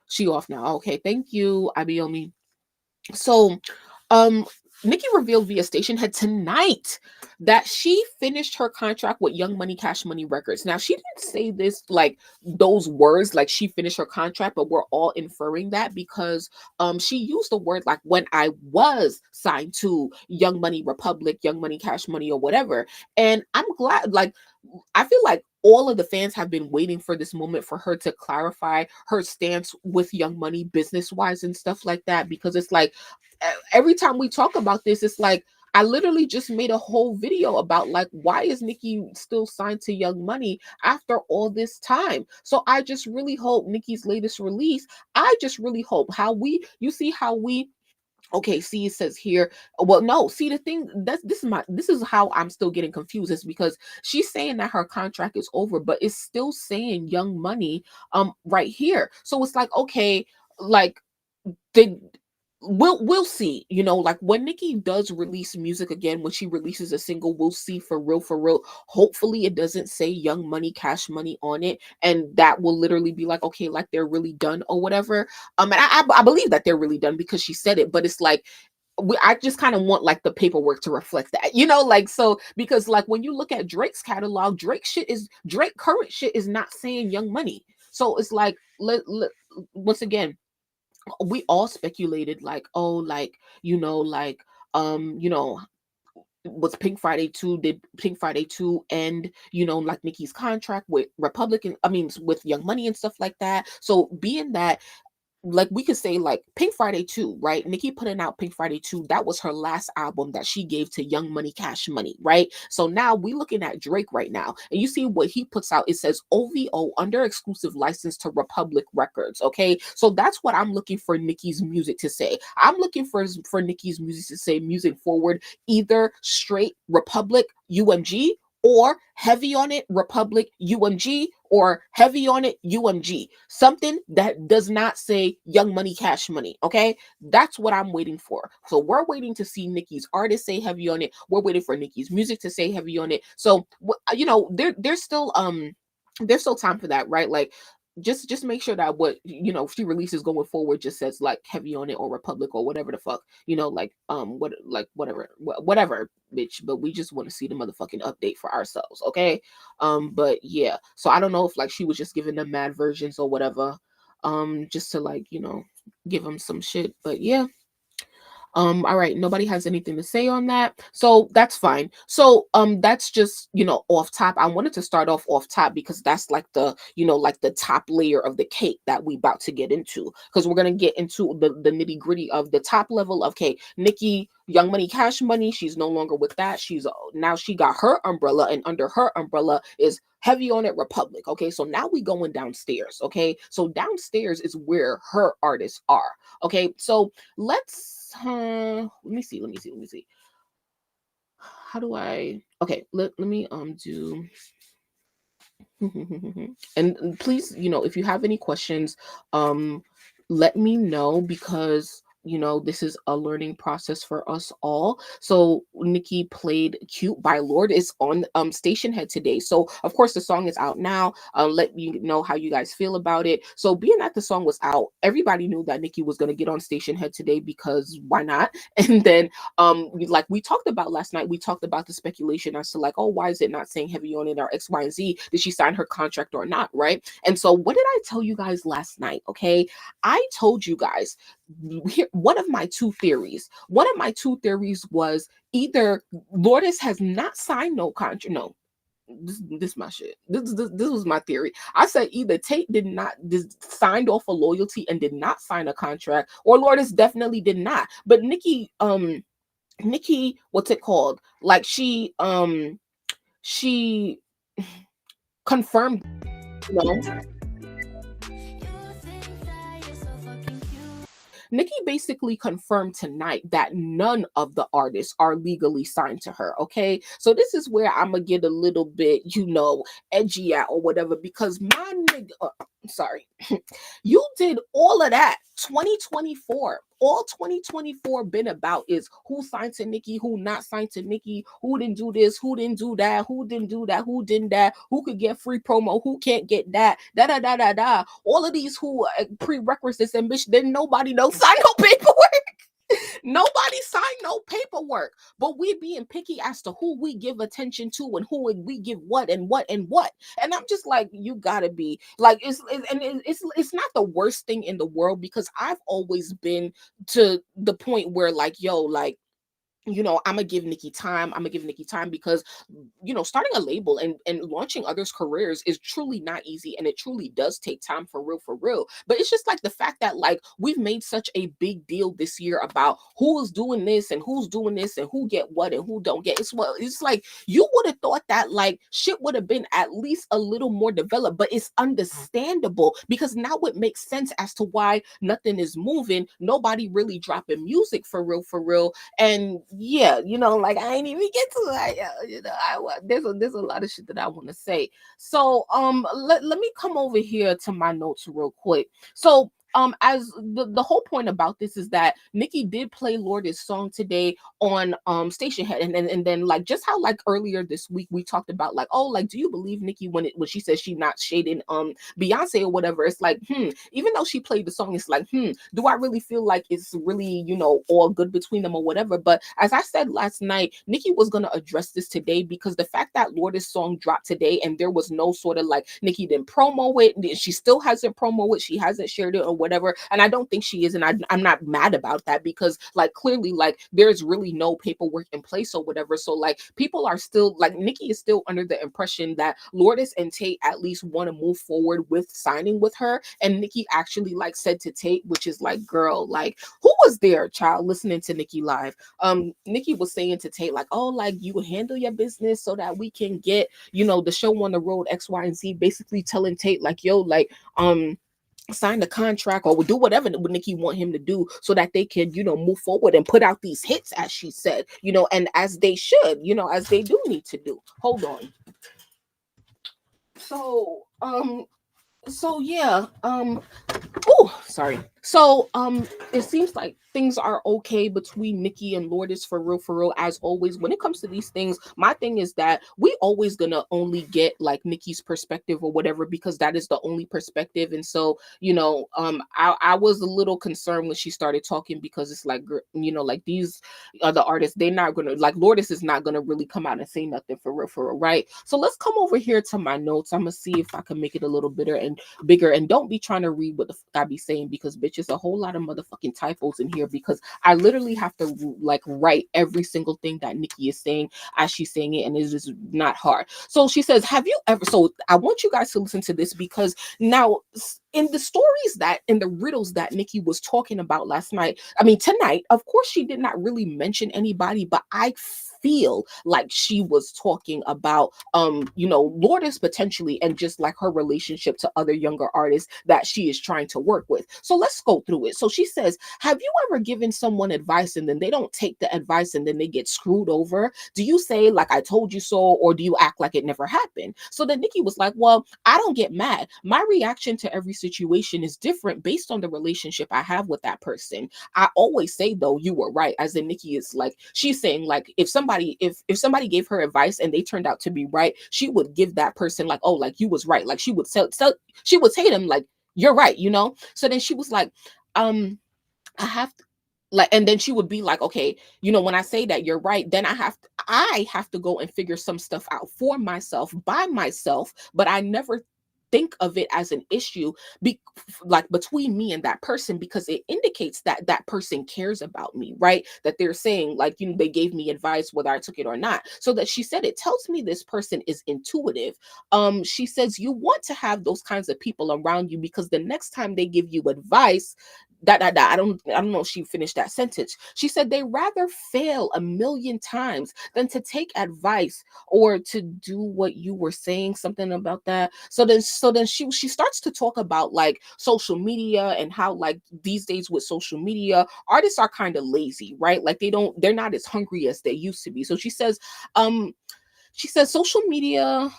She off now. Okay, thank you, Ibiomi. So, Nicki revealed via Station Head tonight that she finished her contract with Young Money Cash Money Records. Now, she didn't say this like those words, like she finished her contract, but we're all inferring that because she used the word like when I was signed to Young Money Republic, Young Money Cash Money, or whatever. And I'm glad, like, I feel like all of the fans have been waiting for this moment for her to clarify her stance with Young Money business wise and stuff like that, because it's like every time we talk about this, it's like I literally just made a whole video about like why is Nicki still signed to Young Money after all this time. So I just really hope Nicki's latest release, I just really hope how we, you see how we, okay, see, it says here, well, no, see, the thing, that's, this is how I'm still getting confused, is because she's saying that her contract is over, but it's still saying Young Money right here. So it's like, okay, like, did, we'll see, you know, like when Nicki does release music again, when she releases a single, we'll see for real, for real. Hopefully it doesn't say Young Money, Cash Money on it, and that will literally be like, okay, like they're really done or whatever. And I believe that they're really done because she said it, but it's like, I just kind of want like the paperwork to reflect that, you know, like, so because like when you look at Drake's catalog, Drake current shit is not saying Young Money. So it's like, once again, we all speculated like, oh, like, you know, like, you know, was Pink Friday 2, did Pink Friday 2 end, you know, like Nicki's contract with Republican, I mean, with Young Money and stuff like that. So being that, like, we could say like Pink Friday 2, right? Nicki putting out Pink Friday 2, that was her last album that she gave to Young Money, Cash Money, right? So now we looking at Drake right now, and you see what he puts out. It says OVO, under exclusive license to Republic Records. Okay, so that's what I'm looking for Nicki's music to say. I'm looking for Nicki's music to say, music forward, either straight Republic UMG, or heavy on it Republic UMG, or heavy on it UMG. Something that does not say Young Money, Cash Money. Okay, that's what I'm waiting for. So we're waiting to see Nicki's artist say heavy on it. We're waiting for Nicki's music to say heavy on it. So you know, there's still time for that, right? Like, just make sure that what, you know, she releases going forward just says like heavy on it or Republic or whatever the fuck, you know, like what, like whatever, bitch. But we just want to see the motherfucking update for ourselves, okay? But yeah, so I don't know if like she was just giving them mad versions or whatever, just to like, you know, give them some shit. But yeah, all right, nobody has anything to say on that, so that's fine. So that's just, you know, off top. I wanted to start off top because that's like the, you know, like the top layer of the cake that we about to get into, because we're gonna get into the nitty gritty of the top level of, okay, Nicki, Young Money, Cash Money, she's no longer with that. She's now she got her umbrella, and under her umbrella is heavy on it Republic. Okay, so now we going downstairs. Okay, so downstairs is where her artists are. Okay, so let me see. How do I, okay, let me do and please, you know, if you have any questions, let me know, because you know, this is a learning process for us all. So Nicki played Cute by Lourdiz on Stationhead today. So of course the song is out now. Let you know how you guys feel about it. So being that the song was out, everybody knew that Nicki was going to get on Stationhead today, because why not? And then like we talked about last night, we talked about the speculation as to like, oh, why is it not saying heavy on it or X, Y, and Z? Did she sign her contract or not, right? And so what did I tell you guys last night? Okay, I told you guys one of my two theories. One of my two theories was either Lourdiz has not signed no contract. No, this my shit. This was my theory. I said either Tate did not signed off a loyalty and did not sign a contract, or Lourdiz definitely did not. But Nicki, what's it called? Like she confirmed, you know, Nicki basically confirmed tonight that none of the artists are legally signed to her. Okay, so this is where I'm gonna get a little bit, you know, edgy at or whatever, because my nigga, sorry, you did all of that 2024. All 2024 been about is who signed to Nicki, who not signed to Nicki, who didn't do this, who didn't do that, who didn't do that, who didn't that, who could get free promo, who can't get that, da da da da da. All of these who prerequisites and bitch, then nobody knows sign no paperwork. Nobody signed no paperwork, but we being picky as to who we give attention to and who we give what and what and what. And I'm just like, you gotta be like, it's not the worst thing in the world, because I've always been to the point where like, yo, like, I'm gonna give Nicki time. I'm gonna give Nicki time because, starting a label and launching others' careers is truly not easy, and it truly does take time, for real, for real. But it's just like the fact that like we've made such a big deal this year about who is doing this and who's doing this and who get what and who don't get. It's like you would have thought that like shit would have been at least a little more developed, but it's understandable because now it makes sense as to why nothing is moving. Nobody really dropping music, for real, for real. And yeah, like I ain't even get to that. There's a lot of shit that I want to say. So let me come over here to my notes real quick. So as the whole point about this is that Nicki did play Lourdiz song today on Station Head, and then like just how like earlier this week we talked about like, oh, like do you believe Nicki when she says she not shading Beyonce or whatever. It's like even though she played the song, it's like do I really feel like it's really all good between them or whatever. But as I said last night, Nicki was gonna address this today because the fact that Lourdiz song dropped today and there was no sort of like Nicki didn't promo it, she still hasn't promo it, she hasn't shared it or whatever, and I don't think she is, and I'm not mad about that because like clearly like there's really no paperwork in place or whatever. So like people are still like Nicki is still under the impression that Lourdiz and Tate at least want to move forward with signing with her, and Nicki actually like said to Tate, which is like, girl, like who was there, child, listening to Nicki live? Nicki was saying to Tate like, oh, like you handle your business so that we can get the show on the road, X, Y, and Z, basically telling Tate like, yo, like sign the contract or do whatever Nicki want him to do so that they can move forward and put out these hits, as she said, and as they should, as they do need to do. Hold on. So yeah, oh, sorry. So it seems like things are okay between Nicki and Lourdiz, for real, for real. As always, when it comes to these things, my thing is that we always gonna only get like Nicki's perspective or whatever, because that is the only perspective. And so I was a little concerned when she started talking, because it's like like these other artists, they're not gonna, like Lourdiz is not gonna really come out and say nothing, for real, right? So let's come over here to my notes. I'm gonna see if I can make it a little bigger, and don't be trying to read what the fuck I be saying, because bitch, it's a whole lot of motherfucking typos in here, because I literally have to like write every single thing that Nicki is saying as she's saying it, and it's just not hard. So she says, have you ever, so I want you guys to listen to this, because now in the stories that in the riddles that Nicki was talking about last night, I mean tonight, of course she did not really mention anybody, but I feel like she was talking about Lourdiz potentially, and just like her relationship to other younger artists that she is trying to work with. So let's go through it. So she says, have you ever given someone advice and then they don't take the advice and then they get screwed over? Do you say like I told you so, or do you act like it never happened? So then Nicki was like, well, I don't get mad. My reaction to every situation is different based on the relationship I have with that person. I always say though, you were right. As in Nicki is like, she's saying like if somebody gave her advice and they turned out to be right, she would give that person like, oh, like you was right. Like she would she would say to them like, you're right, So then she was like, I have to, like, and then she would be like, okay, when I say that you're right, then I have to go and figure some stuff out for myself by myself, but I never think of it as an issue like between me and that person, because it indicates that that person cares about me, right? That they're saying like, they gave me advice whether I took it or not. So that she said, it tells me this person is intuitive. She says you want to have those kinds of people around you, because the next time they give you advice, I don't know if she finished that sentence. She said they rather fail a million times than to take advice or to do what you were saying, something about that. So then she starts to talk about like social media, and how like these days with social media, artists are kind of lazy, right? Like they're not as hungry as they used to be. So she says social media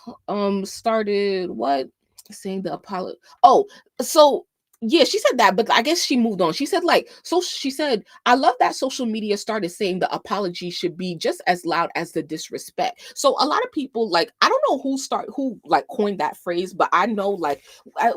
started what, saying the apology. Oh, so yeah, she said that, but I guess she moved on. She said like, so she said, I love that social media started saying the apology should be just as loud as the disrespect. So a lot of people, like, I don't know who like coined that phrase, but I know like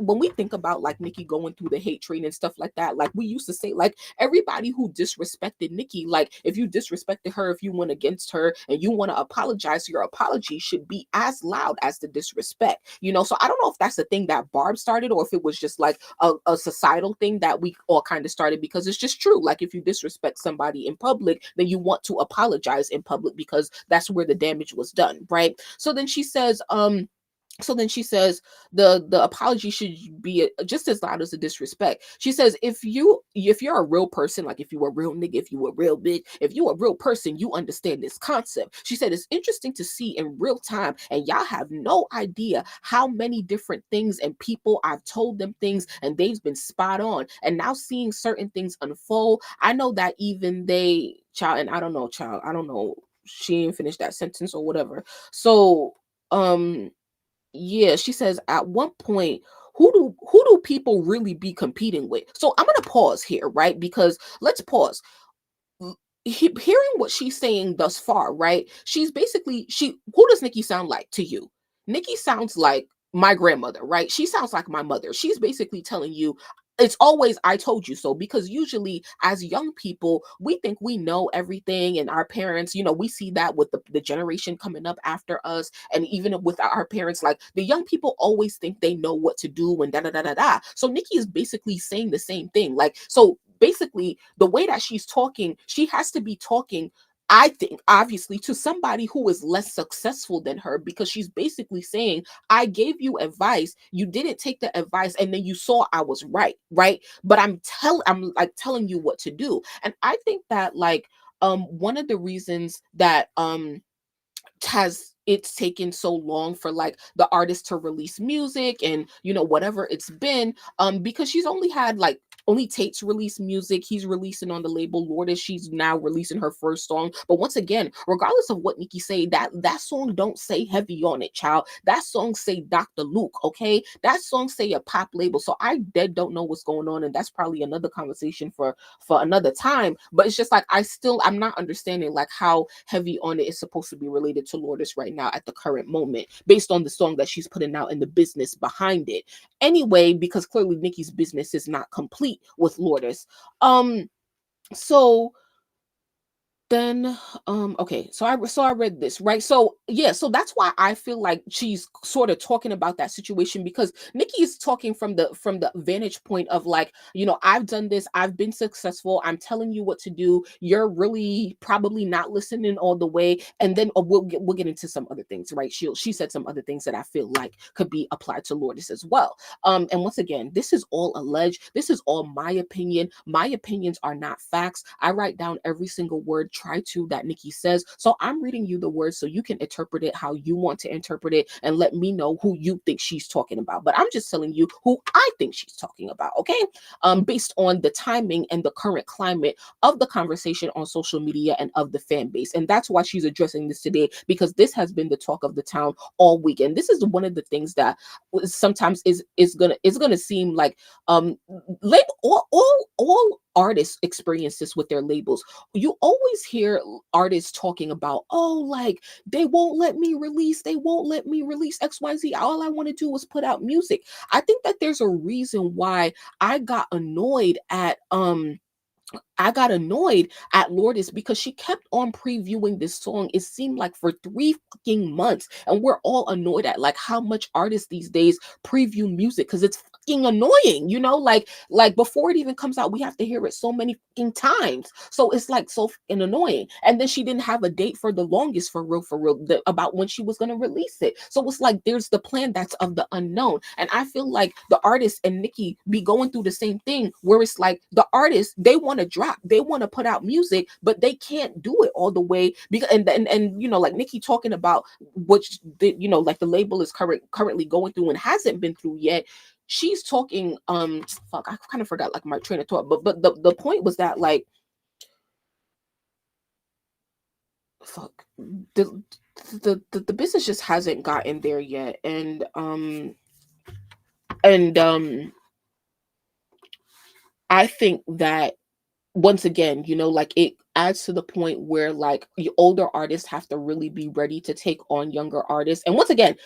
when we think about like Nicki going through the hate train and stuff like that, like we used to say like everybody who disrespected Nicki, like if you disrespected her, if you went against her and you want to apologize, your apology should be as loud as the disrespect, So I don't know if that's the thing that Barb started, or if it was just like a a societal thing that we all kind of started, because it's just true. Like if you disrespect somebody in public, then you want to apologize in public because that's where the damage was done, right? So then she says the apology should be just as loud as the disrespect. She says if you're a real person, like if you a real nigga, if you a real bitch, if you a real person, you understand this concept. She said it's interesting to see in real time, and y'all have no idea how many different things and people I've told them things and they've been spot on. And now seeing certain things unfold, I know that even they child, and I don't know, child, I don't know, she didn't finish that sentence or whatever. So yeah, she says at one point, who do people really be competing with? So I'm gonna pause here, right? Because let's pause. Hearing what she's saying thus far, right? She's basically who does Nicki sound like to you? Nicki sounds like my grandmother, right? She sounds like my mother. She's basically telling you it's always I told you so, because usually as young people we think we know everything, and our parents, we see that with the generation coming up after us, and even with our parents, like the young people always think they know what to do and da da da da da. So Nicki is basically saying the same thing. Like, so basically the way that she's talking, she has to be talking, I think, obviously, to somebody who is less successful than her, because she's basically saying, I gave you advice, you didn't take the advice, and then you saw I was right, right? But I'm like telling you what to do. And I think that, like, one of the reasons that has it's taken so long for like the artist to release music, and whatever it's been, because she's only had like only Tate's released music. He's releasing on the label Lourdiz. She's now releasing her first song. But once again, regardless of what Nicki say, that song don't say heavy on it, child. That song say Dr. Luke, okay? That song say a pop label. So I dead don't know what's going on, and that's probably another conversation for another time. But it's just like I'm not understanding like how heavy on it is supposed to be related to Lourdiz right now at the current moment, based on the song that she's putting out and the business behind it. Anyway, because clearly Nicki's business is not complete with Lourdiz. So then okay, so I read this, right? So yeah, so that's why I feel like she's sort of talking about that situation, because Nicki is talking from the vantage point of like, I've done this, I've been successful, I'm telling you what to do, you're really probably not listening all the way. And then we'll get into some other things, right? She said some other things that I feel like could be applied to Lourdiz as well. And once again, this is all alleged, this is all my opinion. My opinions are not facts. I write down every single word, try to, that Nicki says. So I'm reading you the words so you can interpret it how you want to interpret it, and let me know who you think she's talking about. But I'm just telling you who I think she's talking about, okay? Based on the timing and the current climate of the conversation on social media and of the fan base. And that's why she's addressing this today, because this has been the talk of the town all weekend. This is one of the things that sometimes is gonna seem like all artists experience this with their labels. You always hear artists talking about, oh, like they won't let me release XYZ. All I want to do is put out music. I think that there's a reason why I got annoyed at Lourdiz, because she kept on previewing this song. It seemed like for 3 fucking months, and we're all annoyed at like how much artists these days preview music, because it's fucking annoying, like before it even comes out, we have to hear it so many fucking times. So it's like so fucking annoying. And then she didn't have a date for the longest, for real, about when she was gonna release it. So it's like there's the plan that's of the unknown. And I feel like the artists and Nicki be going through the same thing, where it's like the artists, they want to drop, they want to put out music, but they can't do it all the way, because and like Nicki talking about which like the label is currently going through and hasn't been through yet. She's talking fuck, I kind of forgot like my train of thought, but the point was that like fuck, the business just hasn't gotten there yet. And I think that once again, like it adds to the point where like the older artists have to really be ready to take on younger artists. And once again,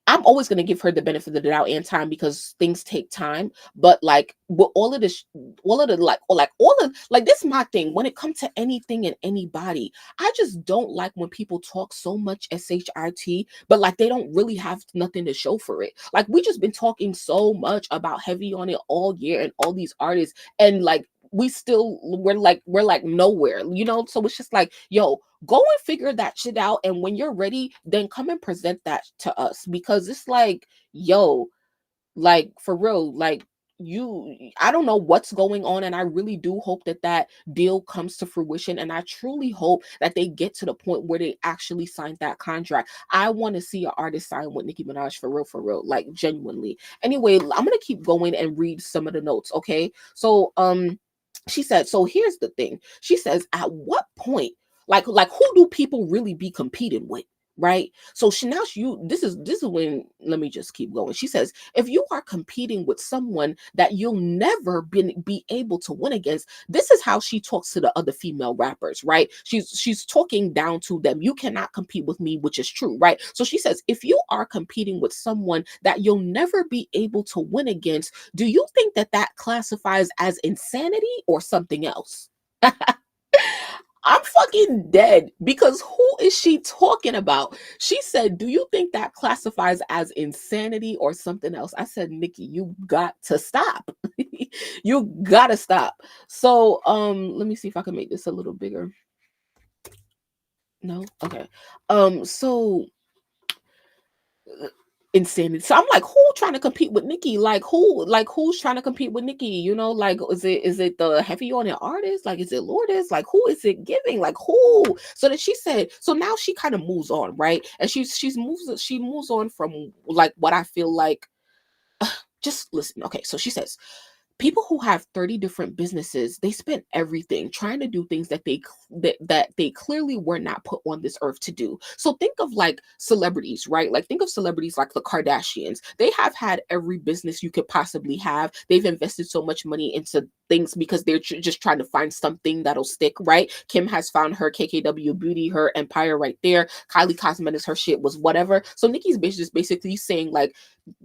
I'm always going to give her the benefit of the doubt and time because things take time. But like with all of this, all of the like all of like this is my thing when it comes to anything and anybody. I just don't like when people talk so much shit, but like they don't really have nothing to show for it. Like we just been talking so much about heavy on it all year and all these artists, and like we're like nowhere, you know. So it's just like, yo, go and figure that shit out, and when you're ready, then come and present that to us, because it's like, yo, like for real, like you, I don't know what's going on, and I really do hope that that deal comes to fruition, and I truly hope that they get to the point where they actually sign that contract. I want to see an artist sign with Nicki Minaj, for real, like genuinely. Anyway, I'm gonna keep going and read some of the notes, okay? So she said, so here's the thing. She says, at what point, like who do people really be competing with? Right. So she now you this is when, let me just keep going. She says, if you are competing with someone that you'll never be able to win against, this is how she talks to the other female rappers, right? She's talking down to them. You cannot compete with me, which is true, right? So she says, if you are competing with someone that you'll never be able to win against, do you think that that classifies as insanity or something else? I'm fucking dead, because who is she talking about? She said, do you think that classifies as insanity or something else? I said, Nicki, you got to stop. You gotta stop. So let me see if I can make this a little bigger. No? Okay. So insanity. So I'm like, who trying to compete with Nicki? Like who's trying to compete with Nicki? You know, like is it the heavy on it artist? Like is it Lourdiz? Like who is it giving? Like who? So that she said, so now she kind of moves on, right? And she moves on from like what I feel like, just listen. Okay, so she says, people who have 30 different businesses, they spend everything trying to do things that they clearly were not put on this earth to do. So think of like celebrities, right? Like think of celebrities like the Kardashians. They have had every business you could possibly have. They've invested so much money into things because they're just trying to find something that'll stick, right? Kim has found her KKW Beauty, her empire right there. Kylie Cosmetics, her shit was whatever. So Nicki's just basically saying like,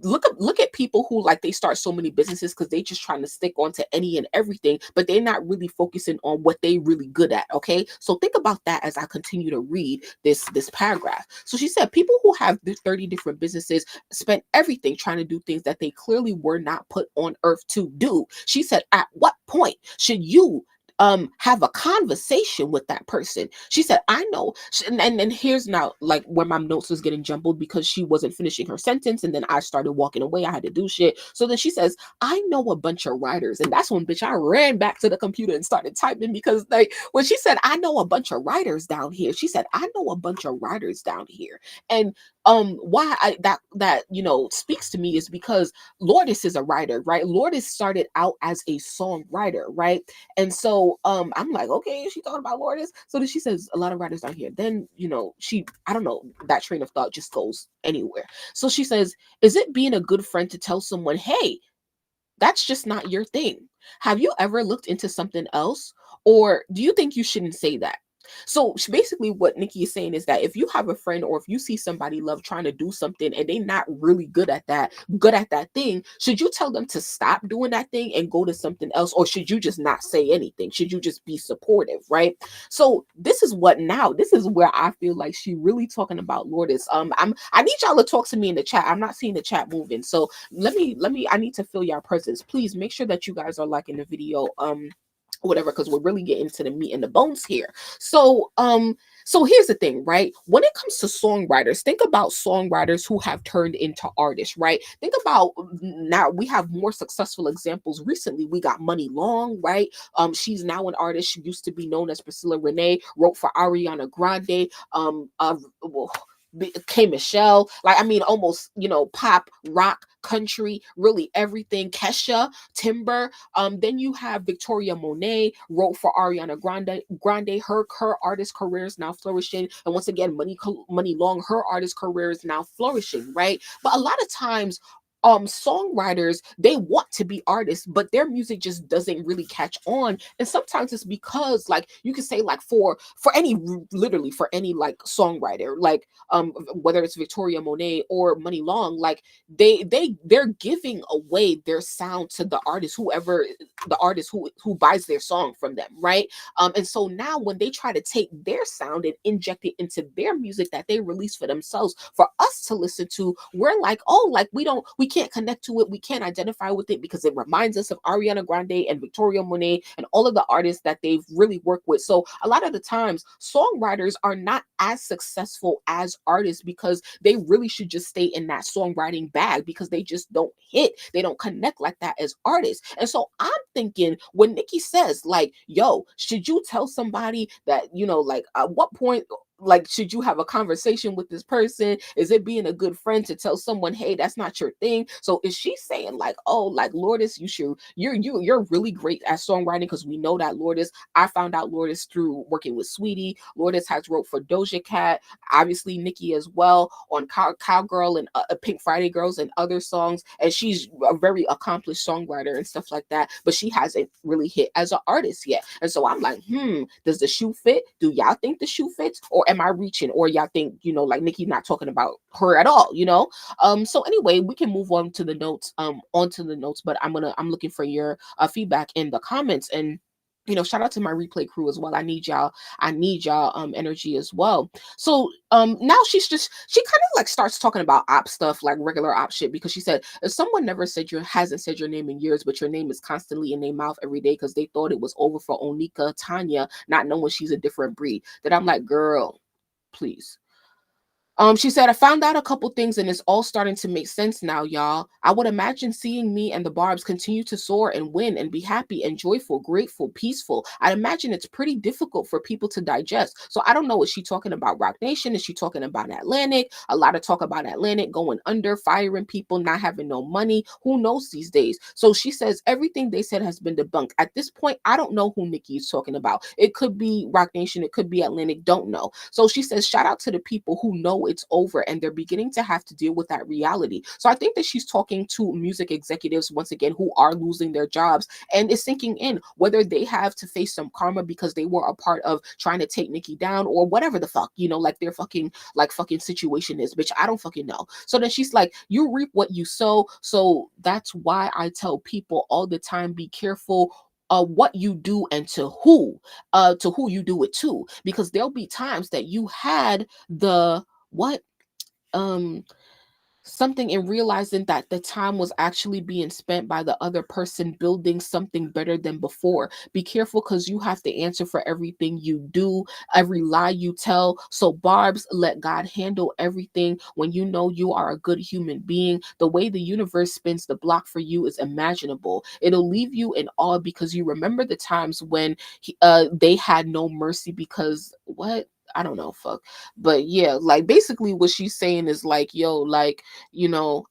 look at people who like they start so many businesses because they just trying to stick onto any and everything, but they're not really focusing on what they really good at. Okay, so think about that as I continue to read this paragraph. So she said, people who have 30 different businesses spend everything trying to do things that they clearly were not put on earth to do. She said, at what point should you have a conversation with that person? She said, I know. And here's now like where my notes was getting jumbled because she wasn't finishing her sentence, and then I started walking away. I had to do shit. So then she says, I know a bunch of writers. And that's when, bitch, I ran back to the computer and started typing, because like when she said, I know a bunch of writers down here, she said, I know a bunch of writers down here. And why that you know speaks to me is because Lourdiz is a writer, right? Lourdiz started out as a songwriter, right? And so I'm like, okay, she talking about Lourdiz. So then she says a lot of writers down here. Then, you know, I don't know, that train of thought just goes anywhere. So she says, is it being a good friend to tell someone, hey, that's just not your thing? Have you ever looked into something else? Or do you think you shouldn't say that? So basically what Nicki is saying is that if you have a friend or if you see somebody love trying to do something and they not really good at that thing, should you tell them to stop doing that thing and go to something else? Or should you just not say anything? Should you just be supportive, right? So this is where I feel like she really talking about Lourdiz. I need y'all to talk to me in the chat. I'm not seeing the chat moving. So let me I need to feel your presence. Please make sure that you guys are liking the video. Whatever, because we're really getting to the meat and the bones here. So here's the thing, right? When it comes to songwriters, think about songwriters who have turned into artists, right? Think about, now we have more successful examples recently. We got Money Long, right? She's now an artist. She used to be known as Priscilla Renee, wrote for Ariana Grande, well, K Michelle, like I mean, almost, you know, pop, rock, country, really everything. Kesha, Timber. Then you have Victoria Monet, wrote for Ariana Grande. Her artist career is now flourishing, and once again, Money Long, her artist career is now flourishing, right? But a lot of times, songwriters, they want to be artists, but their music just doesn't really catch on. And sometimes it's because, like, you can say, like, for any, literally for any like songwriter, like whether it's Victoria Monet or Money Long, like they're giving away their sound to the artist, whoever the artist who buys their song from them, right? And so now when they try to take their sound and inject it into their music that they release for themselves for us to listen to, we're like, oh, like we can't connect to it, we can't identify with it because it reminds us of Ariana Grande and Victoria Monet and all of the artists that they've really worked with. So a lot of the times songwriters are not as successful as artists because they really should just stay in that songwriting bag because they just don't hit, they don't connect like that as artists. And so I'm thinking when Nicki says, like, yo, should you tell somebody that, like, at what point, like, should you have a conversation with this person? Is it being a good friend to tell someone, hey, that's not your thing? So is she saying, like, oh, like, Lourdiz, you're really great at songwriting? Because we know that Lourdiz, I found out Lourdiz through working with Sweetie. Lourdiz has wrote for Doja Cat, obviously Nicki as well, on Cowgirl and Pink Friday Girls and other songs, and she's a very accomplished songwriter and stuff like that, but she hasn't really hit as an artist yet. And so I'm like, does the shoe fit? Do y'all think the shoe fits, or am I reaching? Or y'all think, like, Nicki's not talking about her at all, So anyway, we can move on to the notes, but I'm looking for your feedback in the comments. And shout out to my replay crew as well. I need y'all energy as well. So now she kind of like starts talking about op stuff, like regular op shit, because she said, if someone never hasn't said your name in years, but your name is constantly in their mouth every day because they thought it was over for Onika Tanya, not knowing she's a different breed, then I'm like, girl, please. She said, I found out a couple things and it's all starting to make sense now, y'all. I would imagine seeing me and the Barbs continue to soar and win and be happy and joyful, grateful, peaceful. I'd imagine it's pretty difficult for people to digest. So I don't know, is she talking about Roc Nation? Is she talking about Atlantic? A lot of talk about Atlantic going under, firing people, not having no money. Who knows these days? So she says, everything they said has been debunked. At this point, I don't know who Nicki is talking about. It could be Roc Nation. It could be Atlantic. Don't know. So she says, shout out to the people who know it's over and they're beginning to have to deal with that reality. So I think that she's talking to music executives once again who are losing their jobs, and it's sinking in whether they have to face some karma because they were a part of trying to take Nicki down or whatever the fuck, like their fucking situation is, bitch. I don't fucking know. So then she's like, you reap what you sow. So that's why I tell people all the time, be careful what you do and to who you do it to, because there'll be times that you had the what something in realizing that the time was actually being spent by the other person building something better than before. Be careful because you have to answer for everything you do, every lie you tell. So Barbs, let God handle everything. When you know you are a good human being, the way the universe spins the block for you is imaginable. It'll leave you in awe because you remember the times when they had no mercy because what? I don't know, fuck. But yeah, like basically what she's saying is like, yo, like,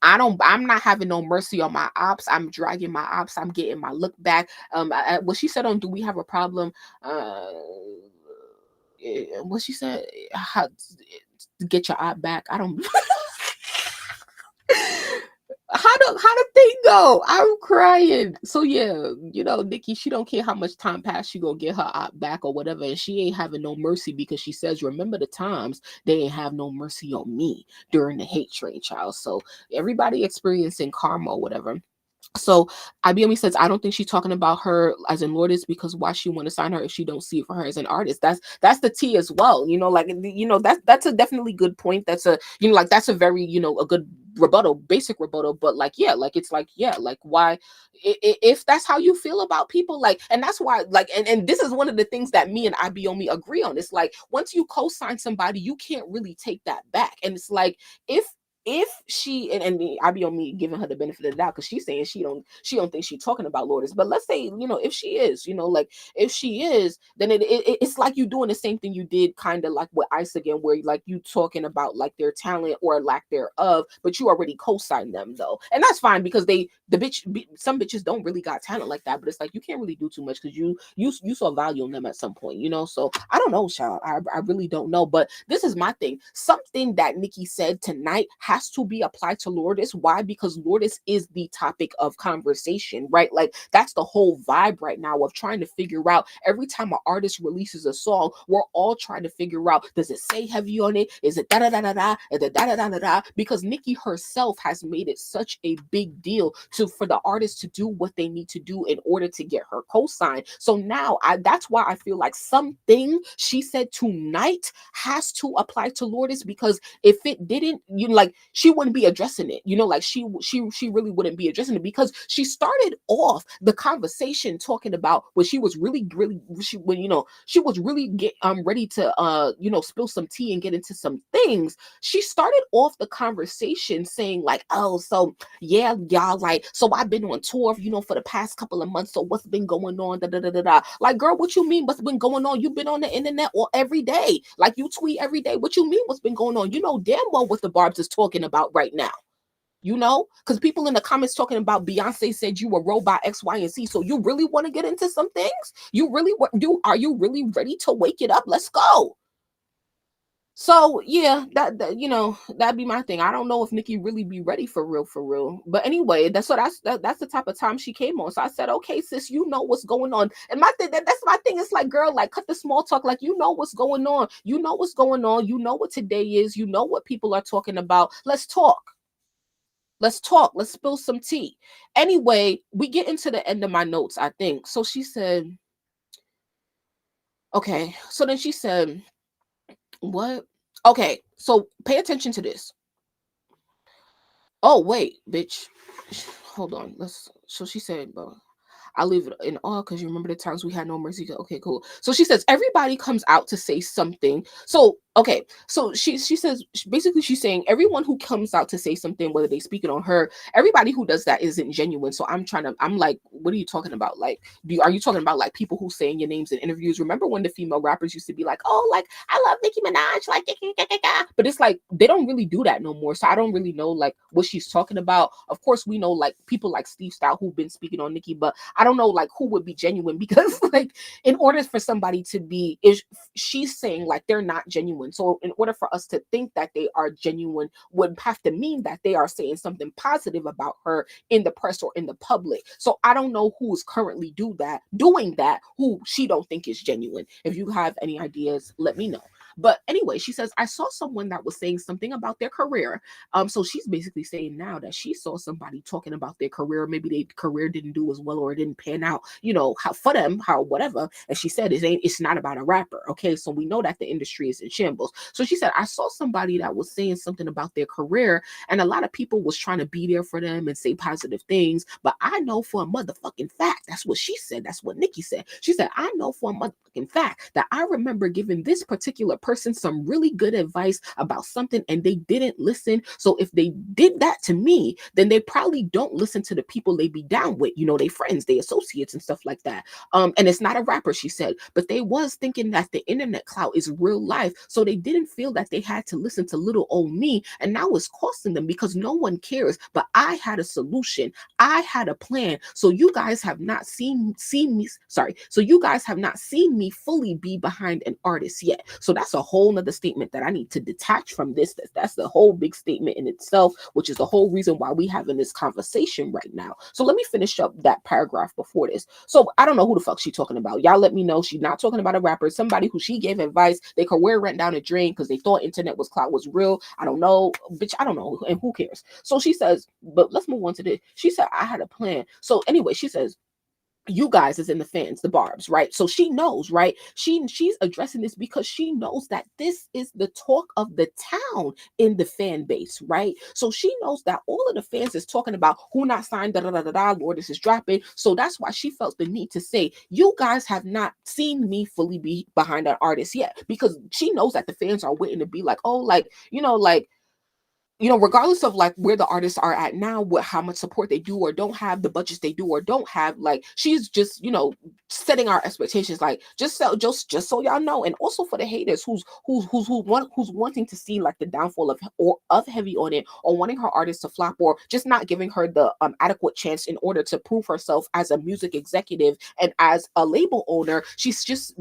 I'm not having no mercy on my ops. I'm dragging my ops. I'm getting my look back. What she said on Do We Have a Problem? What she said, how get your op back. I don't how the thing go? I'm crying. So yeah, Nicki, she don't care how much time passed, she gonna get her op back or whatever, and she ain't having no mercy because she says, remember the times they ain't have no mercy on me during the hate train, child. So everybody experiencing karma or whatever. So IBME says, I don't think she's talking about her as in Lourdiz, because why she want to sign her if she don't see it for her as an artist? That's the tea as well. That's a definitely good point. That's a that's a very a good rebuttal, basic rebuttal. But like, yeah, like it's like, yeah, like why if that's how you feel about people, like, and that's why, like, and this is one of the things that me and IBME agree on. It's like once you co-sign somebody, you can't really take that back. And it's like if she and I be on me giving her the benefit of the doubt because she's saying she don't think she's talking about Lourdiz, but let's say if she is, like if she is, then it's like you doing the same thing you did kind of like with Ice again, where like you talking about like their talent or lack thereof, but you already co-signed them though, and that's fine because some bitches don't really got talent like that, but it's like you can't really do too much because you saw value in them at some point, so I don't know, child. I really don't know, but this is my thing. Something that Nicki said tonight has to be applied to Lourdiz. Why? Because Lourdiz is the topic of conversation, right? Like that's the whole vibe right now of trying to figure out every time an artist releases a song, we're all trying to figure out, does it say heavy on it? Is it da da da da da? Da da da da da? Because Nicki herself has made it such a big deal to for the artist to do what they need to do in order to get her co-sign. So now that's why I feel like something she said tonight has to apply to Lourdiz, because if it didn't, like she wouldn't be addressing it. Like she really wouldn't be addressing it, because she started off the conversation talking about when she was really she was really ready to spill some tea and get into some things. She started off the conversation saying like, oh, so yeah, y'all, like, so I've been on tour, for the past couple of months. So what's been going on? Da, da, da, da, da. Like, girl, what you mean? What's been going on? You've been on the internet or every day. Like, you tweet every day. What you mean? What's been going on? You know damn well what the Barbs is talking about right now. Because people in the comments talking about Beyonce said you were robot X, Y, and Z. So you really want to get into some things? Are you really ready to wake it up? Let's go. So yeah, that'd be my thing. I don't know if Nicki really be ready for real. But anyway, that's the type of time she came on. So I said, okay, sis, you know what's going on. And my thing, that's my thing. It's like, girl, like cut the small talk. Like, you know what's going on. You know what's going on. You know what today is. You know what people are talking about. Let's talk. Let's talk. Let's spill some tea. Anyway, we get into the end of my notes, I think. So she said, okay. So then she said, what? Okay, so pay attention to this. Oh, wait, bitch. Hold on. So she said, bro, I'll leave it in awe because you remember the times we had no mercy. Okay, cool. So she says, everybody comes out to say something. So, okay. So she says, basically she's saying everyone who comes out to say something, whether they speak it on her, everybody who does that isn't genuine. So I'm like, what are you talking about? Like, are you talking about like people who saying your names in interviews? Remember when the female rappers used to be like, oh, like, I love Nicki Minaj, like, but it's like, they don't really do that no more. So I don't really know like what she's talking about. Of course, we know like people like Steve Style who've been speaking on Nicki, but I don't know like who would be genuine, because like in order for somebody to be, if she's saying like they're not genuine, so in order for us to think that they are genuine would have to mean that they are saying something positive about her in the press or in the public. So I don't know who is currently doing that who she don't think is genuine. If you have any ideas, let me know. But anyway, she says, I saw someone that was saying something about their career. So she's basically saying now that she saw somebody talking about their career. Maybe their career didn't do as well or it didn't pan out, how for them, how whatever. And she said, it's not about a rapper. Okay. So we know that the industry is in shambles. So she said, I saw somebody that was saying something about their career, and a lot of people was trying to be there for them and say positive things. But I know for a motherfucking fact, that's what she said. That's what Nicki said. She said, I know for a motherfucking fact that I remember giving this particular person some really good advice about something and they didn't listen. So if they did that to me, then they probably don't listen to the people they be down with, they friends, they associates and stuff like that. And it's not a rapper, she said, but they was thinking that the internet clout is real life. So they didn't feel that they had to listen to little old me. And now it's costing them because no one cares. But I had a solution. I had a plan. So you guys have not seen me. Sorry. So you guys have not seen me fully be behind an artist yet. So that's a whole nother statement that I need to detach from this. That's the whole big statement in itself, which is the whole reason why we having this conversation right now. So let me finish up that paragraph before this. So I don't know who the fuck she talking about. Y'all let me know. She's not talking about a rapper, somebody who she gave advice. Their career went down a drain because they thought internet clout was real. I don't know, bitch. I don't know. And who cares? So she says, but let's move on to this. She said, I had a plan. So anyway, she says, you guys is in the fans, the Barbs, right? So she knows, right? She's addressing this because she knows that this is the talk of the town in the fan base, right? So she knows that all of the fans is talking about who not signed, da da da da da, Lourdiz is dropping. So that's why she felt the need to say, you guys have not seen me fully be behind an artist yet, because she knows that the fans are waiting to be like, oh, like, regardless of like where the artists are at now, how much support they do or don't have, the budgets they do or don't have, like she's just, setting our expectations, like just so y'all know. And also for the haters who's wanting to see like the downfall of Heavy on it, or wanting her artist to flop, or just not giving her the adequate chance in order to prove herself as a music executive and as a label owner. She's just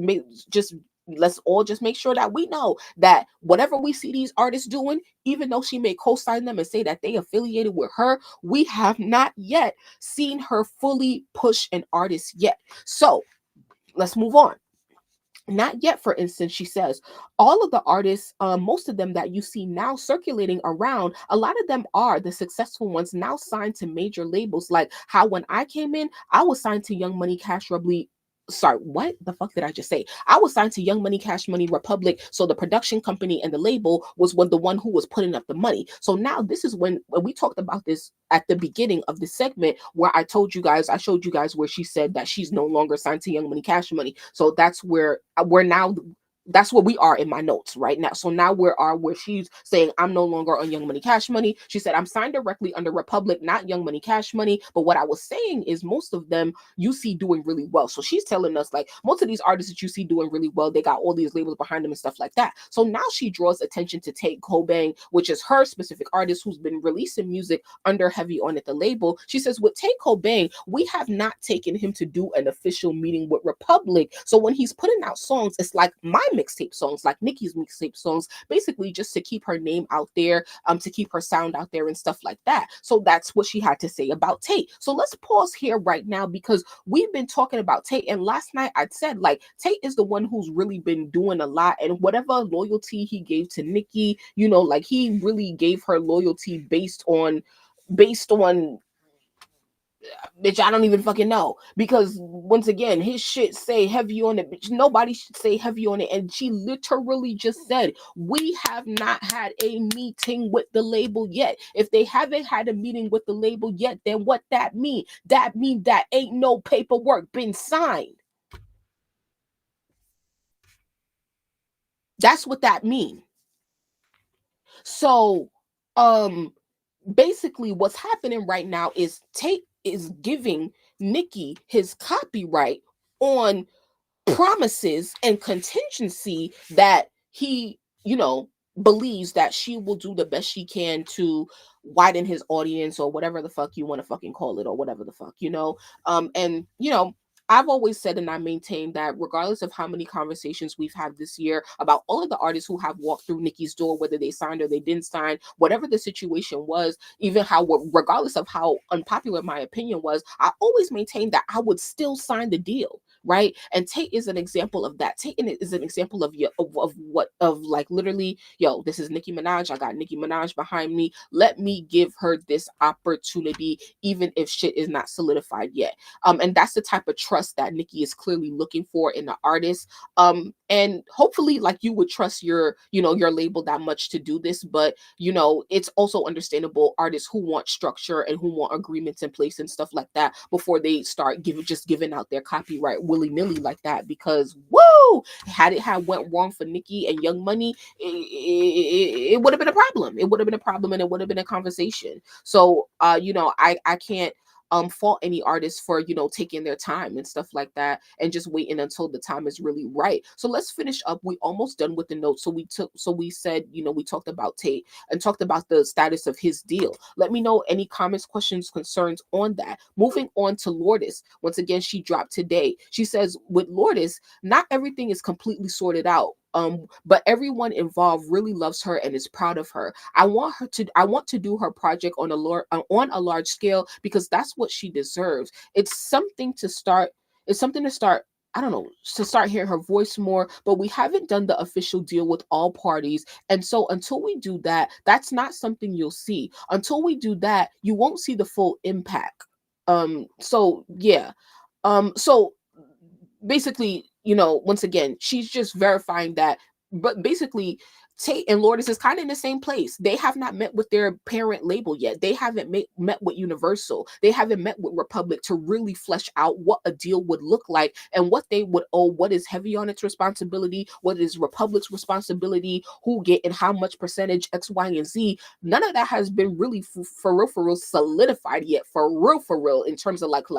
let's all just make sure that we know that whatever we see these artists doing, even though she may co-sign them and say that they affiliated with her, we have not yet seen her fully push an artist yet. So let's move on. Not yet, for instance, she says, all of the artists, most of them that you see now circulating around, a lot of them are the successful ones now signed to major labels. Like how when I came in, I was signed to Young Money Cash Rubbly. Sorry, what the fuck did I just say? I was signed to Young Money Cash Money Republic. So the production company and the label was the one who was putting up the money. So now this is when we talked about this at the beginning of the segment, where I told you guys, I showed you guys where she said that she's no longer signed to Young Money Cash Money. So that's where we're now, that's where we are in my notes right now. So now where she's saying I'm no longer on Young Money Cash Money. She said I'm signed directly under Republic, not Young Money Cash Money. But what I was saying is most of them you see doing really well. So she's telling us like most of these artists that you see doing really well, they got all these labels behind them and stuff like that. So now she draws attention to Tate Cobain, which is her specific artist who's been releasing music under Heavy On It, the label. She says with Tate Cobain, we have not taken him to do an official meeting with Republic. So when he's putting out songs, it's like my mixtape songs, like Nicki's mixtape songs, basically just to keep her name out there, to keep her sound out there and stuff like that. So that's what she had to say about Tate. So let's pause here right now because we've been talking about Tate, and last night I said like Tate is the one who's really been doing a lot, and whatever loyalty he gave to Nicki, you know, like he really gave her loyalty based on bitch, I don't even fucking know. Because once again, his shit say Heavy On It, bitch. Nobody should say Heavy On It. And she literally just said, we have not had a meeting with the label yet. If they haven't had a meeting with the label yet, then what that mean? That mean that ain't no paperwork been signed. That's what that mean. So, basically what's happening right now is Tate is giving Nicki his copyright on promises and contingency that he, you know, believes that she will do the best she can to widen his audience or whatever the fuck you want to fucking call it or whatever the fuck, you know. And you know, I've always said and I maintain that regardless of how many conversations we've had this year about all of the artists who have walked through Nicki's door, whether they signed or they didn't sign, whatever the situation was, even how, regardless of how unpopular my opinion was, I always maintained that I would still sign the deal. Right. And Tate is an example of that. Tate is an example of what of like literally, yo, this is Nicki Minaj. I got Nicki Minaj behind me. Let me give her this opportunity, even if shit is not solidified yet. And that's the type of trust that Nicki is clearly looking for in the artist. And hopefully, like you would trust your, you know, your label that much to do this. But you know, it's also understandable artists who want structure and who want agreements in place and stuff like that before they start giving out their copyright willy-nilly like that. Because woo, had it had went wrong for Nicki and Young Money, it would have been a problem. It would have been a problem, and it would have been a conversation. So you know, I can't fault any artists for, you know, taking their time and stuff like that and just waiting until the time is really right. So let's finish up. We almost done with the notes. So we said, you know, we talked about Tate and talked about the status of his deal. Let me know any comments, questions, concerns on that. Moving on to Lourdiz. Once again, she dropped today. She says with Lourdiz, not everything is completely sorted out. But everyone involved really loves her and is proud of her. I want to do her project on a large scale because that's what she deserves. It's something to start. I don't know, to start hearing her voice more, but we haven't done the official deal with all parties. And so until we do that, that's not something you'll see. Until we do that, you won't see the full impact. So yeah. So basically, you know, once again, she's just verifying that. But basically, Tate and Lourdiz is kind of in the same place. They have not met with their parent label yet. They haven't met with Universal. They haven't met with Republic to really flesh out what a deal would look like and what they would owe, what is Heavy On Its responsibility, what is Republic's responsibility, who get and how much percentage, X, Y, and Z. None of that has been really for real solidified yet, for real, in terms of like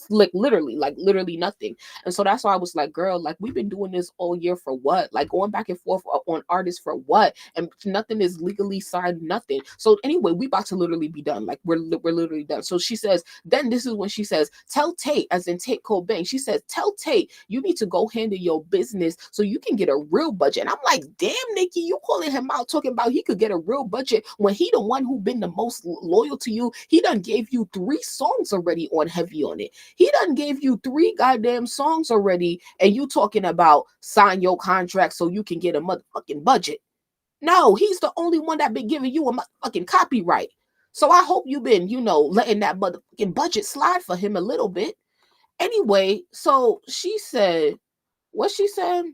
like literally nothing. And so that's why I was like, girl, like we've been doing this all year for what? Like going back and forth on artists for what? And nothing is legally signed, nothing. So anyway, we about to literally be done. Like we're literally done. So she says, then this is when she says, tell Tate, as in Tate Cobain, she says, tell Tate you need to go handle your business so you can get a real budget. And I'm like, damn, Nicki, you calling him out talking about he could get a real budget when he the one who been the most loyal to you. He done gave you 3 songs already on Heavy on It. He done gave you 3 goddamn songs already, and you talking about sign your contract so you can get a motherfucking budget. No, he's the only one that been giving you a motherfucking copyright. So I hope you've been, letting that motherfucking budget slide for him a little bit. Anyway, so she said, what she said?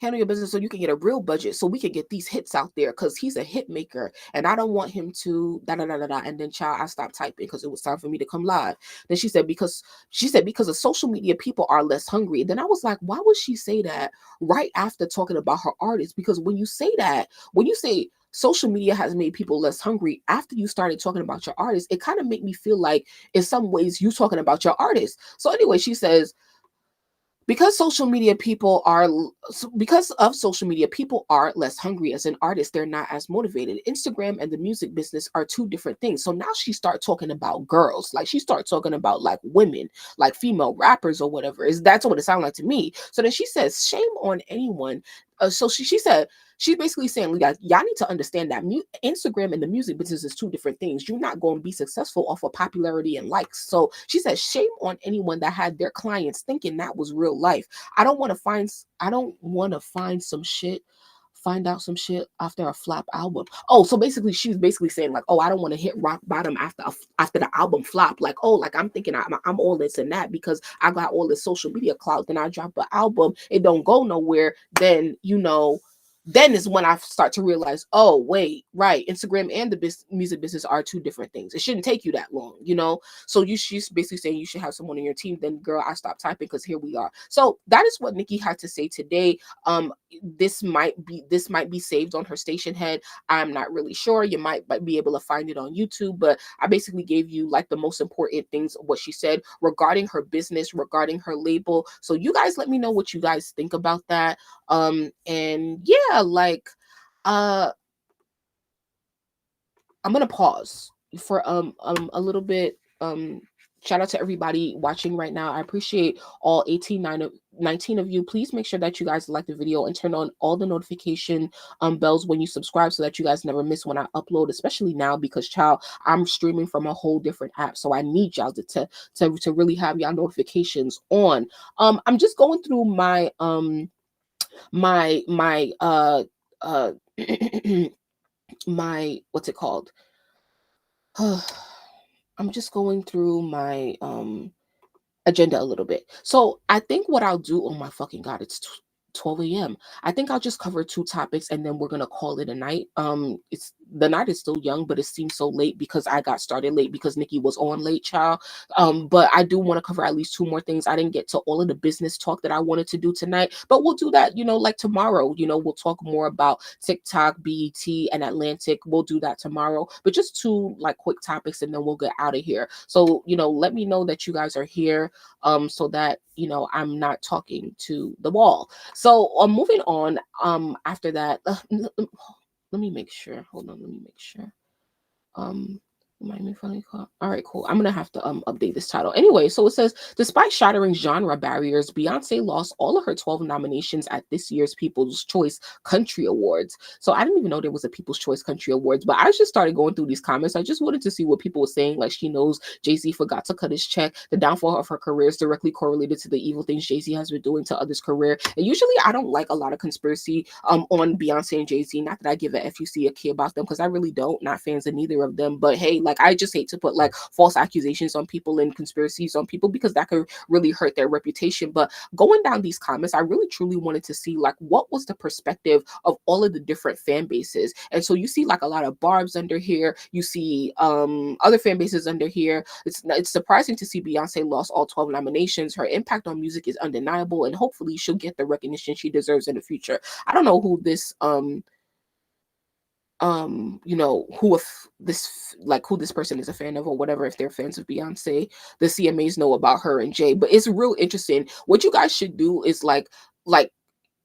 Handle your business so you can get a real budget so we can get these hits out there, because he's a hit maker and I don't want him to da da da da da. And then child, I stopped typing because it was time for me to come live. Then she said because of social media people are less hungry. Then I was like, why would she say that right after talking about her artists? Because when you say social media has made people less hungry after you started talking about your artists, it kind of made me feel like in some ways you talking about your artists. So anyway, she says, because of social media, people are less hungry as an artist. They're not as motivated. Instagram and the music business are 2 different things. So now she starts talking about girls, like she starts talking about like women, like female rappers or whatever. That's what it sounded like to me. So then she says, shame on anyone. So she said, she's basically saying, y'all need to understand that Instagram and the music business is 2 different things. You're not going to be successful off of popularity and likes. So she said, shame on anyone that had their clients thinking that was real life. I don't want to find out some shit after a flop album. Oh, so basically she was basically saying like, oh, I don't want to hit rock bottom after the album flop. Like, oh, like I'm thinking I'm all this and that because I got all this social media clout. Then I drop an album, it don't go nowhere. Then is when I start to realize, oh, wait, right. Instagram and the music business are 2 different things. It shouldn't take you that long. So she's basically saying you should have someone on your team. Then, girl, I stopped typing because here we are. So that is what Nicki had to say today. This might be saved on her station head. I'm not really sure. You might be able to find it on YouTube, but I basically gave you like the most important things of what she said regarding her business, regarding her label. So you guys let me know what you guys think about that. And yeah, like I'm gonna pause for a little bit. Shout out to everybody watching right now. I appreciate all 19 of you. Please make sure that you guys like the video and turn on all the notification bells when you subscribe so that you guys never miss when I upload, especially now because child, I'm streaming from a whole different app. So I need y'all to really have y'all notifications on. I'm just going through my my my what's it called? I'm just going through my agenda a little bit. So I think what I'll do, oh my fucking god, it's 12 a.m. I think I'll just cover 2 topics and then we're gonna call it a night. It's the night is still young, but it seems so late because I got started late because Nicki was on late, child. But I do want to cover at least 2 more things. I didn't get to all of the business talk that I wanted to do tonight, but we'll do that, like tomorrow. We'll talk more about TikTok, BET, and Atlantic. We'll do that tomorrow. But just 2 like quick topics and then we'll get out of here. So, let me know that you guys are here, so that I'm not talking to the wall. So moving on, after that, let me make sure. Hold on, let me make sure. All right, cool. I'm gonna have to update this title. Anyway, so it says, despite shattering genre barriers, Beyonce lost all of her 12 nominations at this year's People's Choice Country Awards. So I didn't even know there was a People's Choice Country Awards, but I just started going through these comments. I just wanted to see what people were saying. Like, she knows Jay-Z forgot to cut his check. The downfall of her career is directly correlated to the evil things Jay-Z has been doing to others' career. And usually I don't like a lot of conspiracy on Beyonce and Jay-Z. Not that I give a FUC a care about them, because I really don't. Not fans of neither of them. But hey, like, I just hate to put like false accusations on people and conspiracies on people because that could really hurt their reputation. But going down these comments, I really truly wanted to see like what was the perspective of all of the different fan bases. And so you see like a lot of Barbs under here. You see other fan bases under here. It's surprising to see Beyonce lost all 12 nominations. Her impact on music is undeniable, and hopefully she'll get the recognition she deserves in the future. I don't know who this who if this like who this person is a fan of or whatever, if they're fans of Beyonce, the CMAs know about her and Jay. But it's real interesting. What you guys should do is like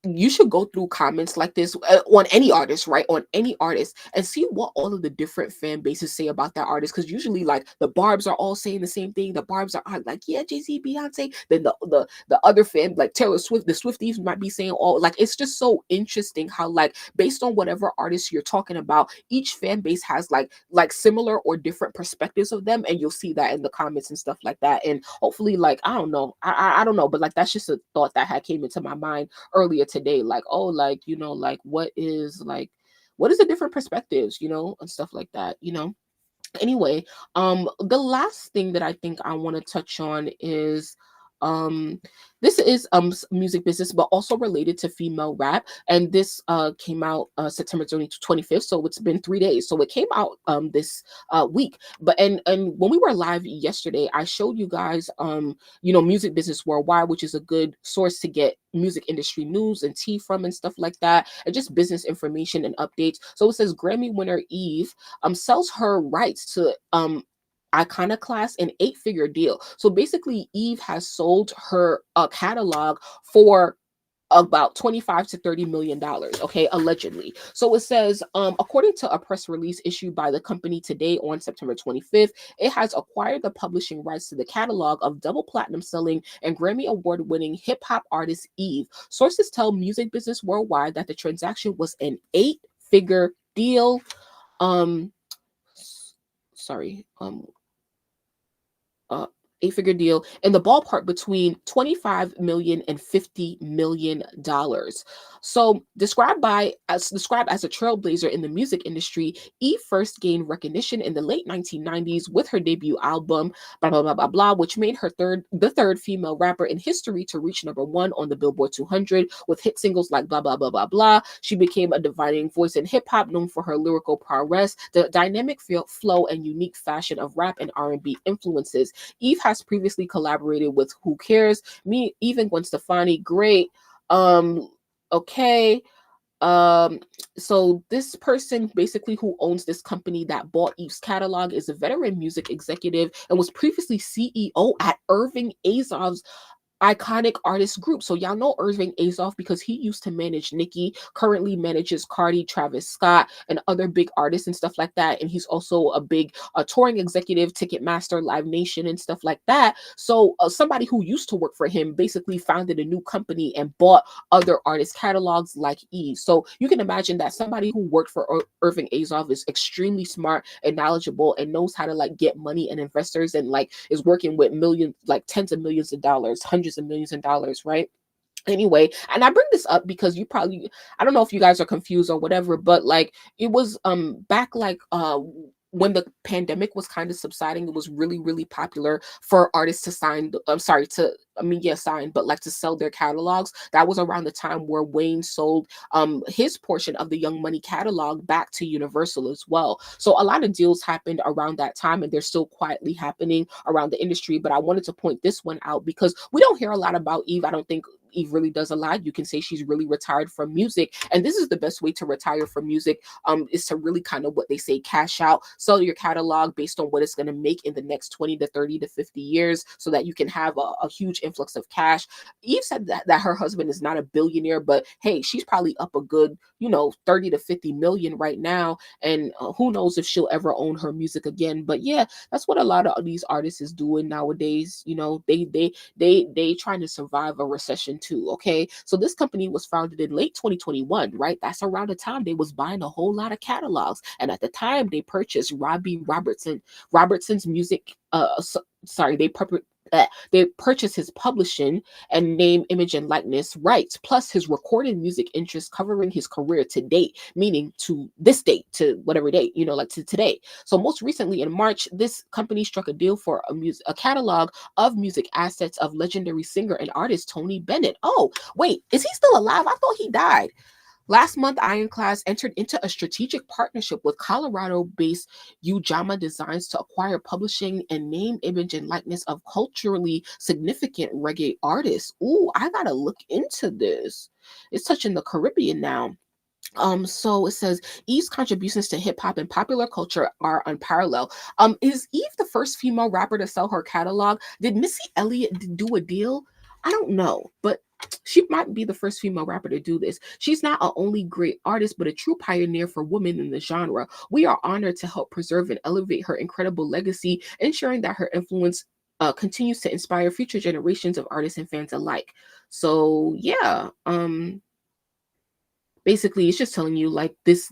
you should go through comments like this on any artist, right? On any artist, and see what all of the different fan bases say about that artist. Because usually, like the Barbs are all saying the same thing. The Barbs are like, yeah, Jay Z, Beyonce. Then the other fan, like Taylor Swift, the Swifties might be saying all like it's just so interesting how like based on whatever artist you're talking about, each fan base has like similar or different perspectives of them, and you'll see that in the comments and stuff like that. And hopefully, like I don't know, I don't know, but like that's just a thought that had came into my mind earlier today, like oh like like what is the different perspectives, and stuff like that. Anyway, the last thing that I think I want to touch on is um this is music business but also related to female rap, and this came out September 25th, so it's been 3 days, so it came out this week. But and when we were live yesterday, I showed you guys Music Business Worldwide, which is a good source to get music industry news and tea from and stuff like that, and just business information and updates. So it says Grammy winner Eve sells her rights to Iconoclast an 8-figure deal. So basically, Eve has sold her catalog for about 25 to 30 million dollars, okay, allegedly. So it says according to a press release issued by the company today on September 25th, it has acquired the publishing rights to the catalog of double platinum selling and Grammy award winning hip hop artist Eve. Sources tell Music Business Worldwide that the transaction was an 8-figure deal. um sorry uh 8-figure deal in the ballpark between 25 million and 50 million dollars. So described as a trailblazer in the music industry, Eve first gained recognition in the late 1990s with her debut album blah blah blah blah blah, which made her the third female rapper in history to reach #1 on the Billboard 200 with hit singles like blah blah blah blah blah. She became a defining voice in hip hop, known for her lyrical prowess, the dynamic flow and unique fashion of rap and R&B influences. Eve has previously collaborated with Who Cares, Me, even Gwen Stefani. Great. Okay. Um, so this person basically who owns this company that bought Eve's catalog is a veteran music executive and was previously CEO at Irving Azov's iconic artist group. So y'all know Irving Azoff because he used to manage Nicki, currently manages Cardi, Travis Scott, and other big artists and stuff like that. And he's also a big touring executive, Ticketmaster, Live Nation, and stuff like that. So somebody who used to work for him basically founded a new company and bought other artist catalogs like Eve. So you can imagine that somebody who worked for Irving Azoff is extremely smart and knowledgeable and knows how to like get money and investors and like is working with millions, like tens of millions of dollars, hundreds of millions of dollars, right? Anyway, and I bring this up because you probably, I don't know if you guys are confused or whatever, but like it was back like when the pandemic was kind of subsiding, it was really really popular for artists to sign, I'm sorry, to I mean yeah sign, but like to sell their catalogs. That was around the time where Wayne sold his portion of the Young Money catalog back to Universal as well. So a lot of deals happened around that time, and they're still quietly happening around the industry. But I wanted to point this one out because we don't hear a lot about Eve. I don't think Eve really does a lot. You can say she's really retired from music, and this is the best way to retire from music. Is to really kind of what they say, cash out, sell your catalog based on what it's going to make in the next 20 to 30 to 50 years, so that you can have a huge influx of cash. Eve said that her husband is not a billionaire, but hey, she's probably up a good 30 to 50 million right now, and who knows if she'll ever own her music again. But yeah, that's what a lot of these artists is doing nowadays. They trying to survive a recession too. Okay, so this company was founded in late 2021, right? That's around the time they was buying a whole lot of catalogs, and at the time they purchased Robertson's music. Sorry, they purchased his publishing and name, image, and likeness rights, plus his recorded music interests covering his career to date, meaning to this date, to whatever date, like to today. So most recently in March, this company struck a deal for a catalog of music assets of legendary singer and artist Tony Bennett. Oh, wait, is he still alive? I thought he died. Last month, Ironclad entered into a strategic partnership with Colorado-based Ujamaa Designs to acquire publishing and name, image, and likeness of culturally significant reggae artists. Ooh, I gotta look into this. It's touching the Caribbean now. So it says Eve's contributions to hip hop and popular culture are unparalleled. Is Eve the first female rapper to sell her catalog? Did Missy Elliott do a deal? I don't know, but she might be the first female rapper to do this. She's not a only great artist, but a true pioneer for women in the genre. We are honored to help preserve and elevate her incredible legacy, ensuring that her influence continues to inspire future generations of artists and fans alike. So yeah, basically it's just telling you like this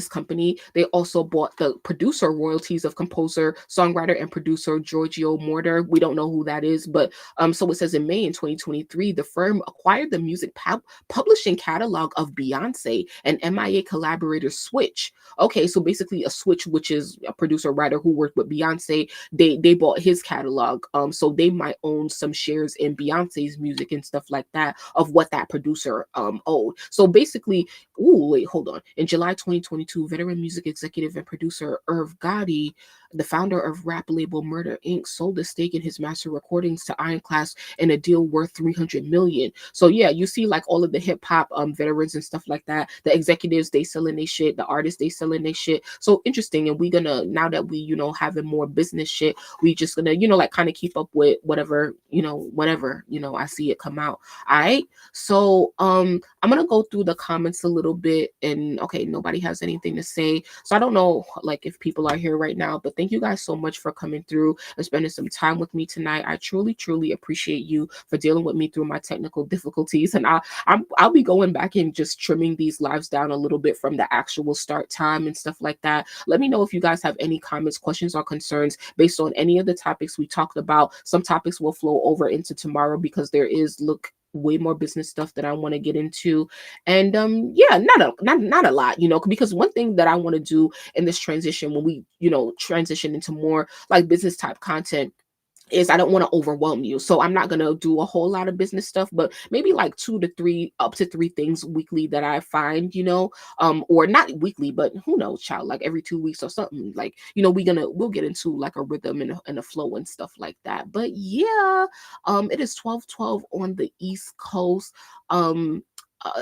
company, they also bought the producer royalties of composer, songwriter, and producer Giorgio Moroder. We don't know who that is, but so it says in May in 2023 the firm acquired the music publishing catalog of Beyonce and MIA collaborator Switch. Okay, so basically a Switch, which is a producer writer who worked with Beyonce, they bought his catalog, so they might own some shares in Beyonce's music and stuff like that of what that producer owed. So basically, ooh, wait, hold on. In July 2022, veteran music executive and producer Irv Gotti, the founder of rap label Murder Inc., sold a stake in his master recordings to Ironclad in a deal worth $300 million. So yeah, you see like all of the hip hop veterans and stuff like that. The executives, they selling their shit. The artists, they selling their shit. So interesting. And we gonna, now that we, having more business shit, we just gonna, like kind of keep up with whatever, whatever, I see it come out. All right. So I'm gonna go through the comments a little bit, and okay, nobody has anything to say. So I don't know like if people are here right now, but thank you guys so much for coming through and spending some time with me tonight. I truly appreciate you for dealing with me through my technical difficulties, and I'll be going back and just trimming these lives down a little bit from the actual start time and stuff like that. Let me know if you guys have any comments, questions, or concerns based on any of the topics we talked about. Some topics will flow over into tomorrow because there is way more business stuff that I want to get into. And yeah, not a lot, because one thing that I want to do in this transition, when we, transition into more like business type content, is I don't want to overwhelm you. So I'm not going to do a whole lot of business stuff, but maybe like 2 to 3, up to 3 things weekly that I find, or not weekly, but who knows, child, like every 2 weeks or something. Like, we'll get into like a rhythm and a flow and stuff like that. But yeah, it is 12:12 on the East Coast.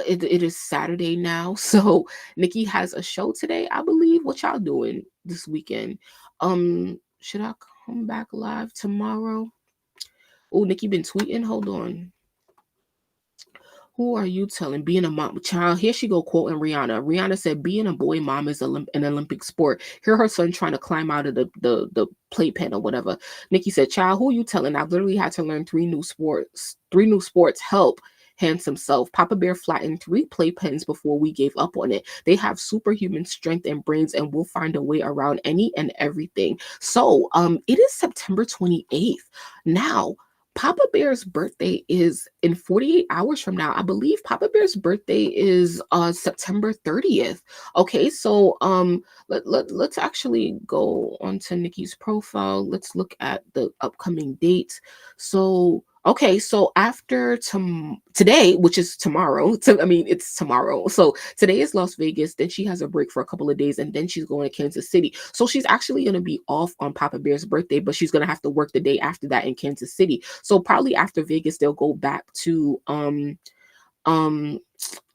It is Saturday now. So Nicki has a show today, I believe. What y'all doing this weekend? Should I come back live tomorrow? Oh, Nicki been tweeting. Hold on. Who are you telling? Being a mom, child. Here she go quoting Rihanna. Rihanna said, "Being a boy mom is an Olympic sport." Here her son trying to climb out of the playpen or whatever. Nicki said, "Child, who you telling? I've literally had to learn 3 new sports. 3 new sports. Help." Handsome self. Papa Bear flattened 3 playpens before we gave up on it. They have superhuman strength and brains, and we'll find a way around any and everything. So, it is September 28th now. Papa Bear's birthday is in 48 hours from now. I believe Papa Bear's birthday is September 30th. Okay, so let's actually go onto Nicki's profile. Let's look at the upcoming dates. So okay, so after today, which is tomorrow, it's tomorrow. So today is Las Vegas. Then she has a break for a couple of days, and then she's going to Kansas City. So she's actually going to be off on Papa Bear's birthday, but she's going to have to work the day after that in Kansas City. So probably after Vegas, they'll go back to um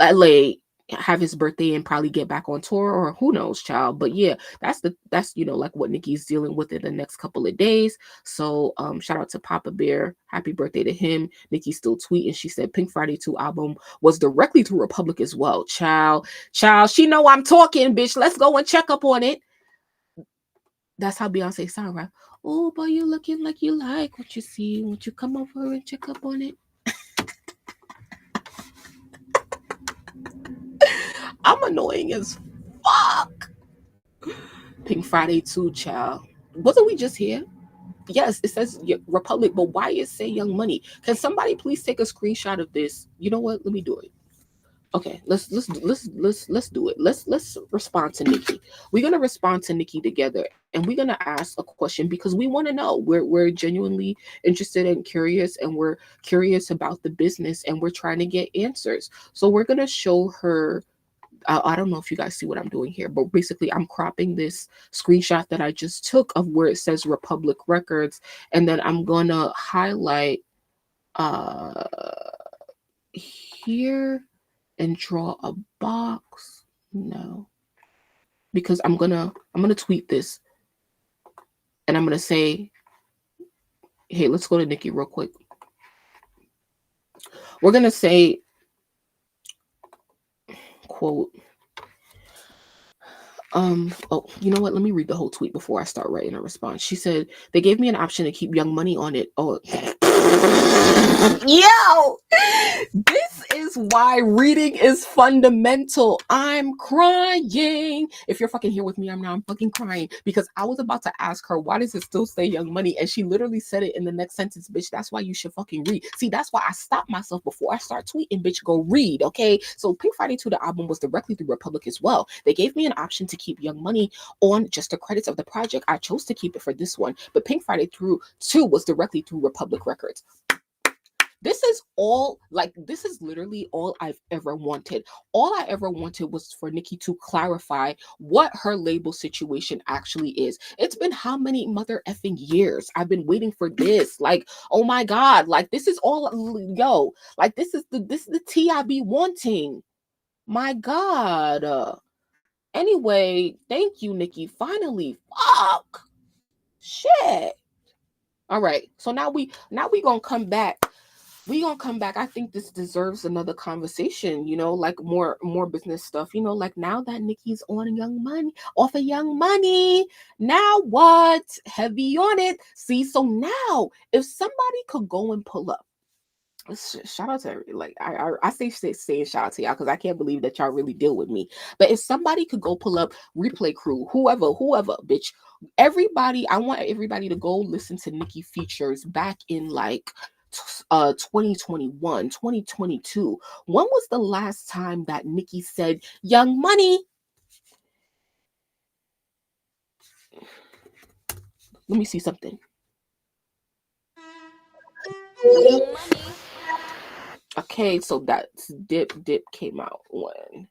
LA, have his birthday, and probably get back on tour, or who knows, child. But yeah, that's like what Nicki's dealing with in the next couple of days. So shout out to Papa Bear, happy birthday to him. Nicki still tweeting. She said Pink Friday 2 album was directly to Republic as well. Child, she know I'm talking, bitch. Let's go and check up on it. That's how Beyonce sound, right? Oh boy, you looking like you like what you see. Won't you come over and check up on it? I'm annoying as fuck. Pink Friday 2, child. Wasn't we just here? Yes, it says Republic, but why it say Young Money? Can somebody please take a screenshot of this? You know what? Let me do it. Okay, let's do it. Let's respond to Nicki. We're gonna respond to Nicki together, and we're gonna ask a question because we want to know. We're genuinely interested and curious, and we're curious about the business, and we're trying to get answers. So we're gonna show her. I don't know if you guys see what I'm doing here, but basically I'm cropping this screenshot that I just took of where it says Republic Records, and then I'm gonna highlight uh here and draw a box. No. Because I'm gonna tweet this and I'm gonna say, hey, let's go to Nicki real quick. We're gonna say, quote, oh, you know what? Let me read the whole tweet before I start writing a response. She said, they gave me an option to keep Young Money on it. Oh, yo, this is why reading is fundamental. I'm crying. If you're fucking here with me, I'm fucking crying because I was about to ask her, why does it still say Young Money? And she literally said it in the next sentence, bitch. That's why you should fucking read. See, that's why I stopped myself before I start tweeting, bitch. Go read, okay? So Pink Friday 2, the album, was directly through Republic as well. They gave me an option to keep Young Money on just the credits of the project. I chose to keep it for this one, but Pink Friday 2 was directly through Republic Records. This is all, like, this is literally all I've ever wanted. All I ever wanted was for Nicki to clarify what her label situation actually is. It's been how many mother effing years I've been waiting for this? Like, oh my God, like, this is all, yo, like, this is the tea I be wanting. My God. Anyway, thank you, Nicki. Finally, fuck, shit. All right, so now we gonna come back. I think this deserves another conversation, you know, like more business stuff, you know, like now that Nicki's on Young Money, off of Young Money, now what? Heavy on it. See, so now if somebody could go and pull up, shout out to every, like I say saying shout out to y'all because I can't believe that y'all really deal with me. But if somebody could go pull up Replay Crew, whoever, bitch, everybody, I want everybody to go listen to Nicki features back in like 2021, 2022. When was the last time that Nicki said Young Money? Let me see something. Young Money. Okay, so that's Dip came out when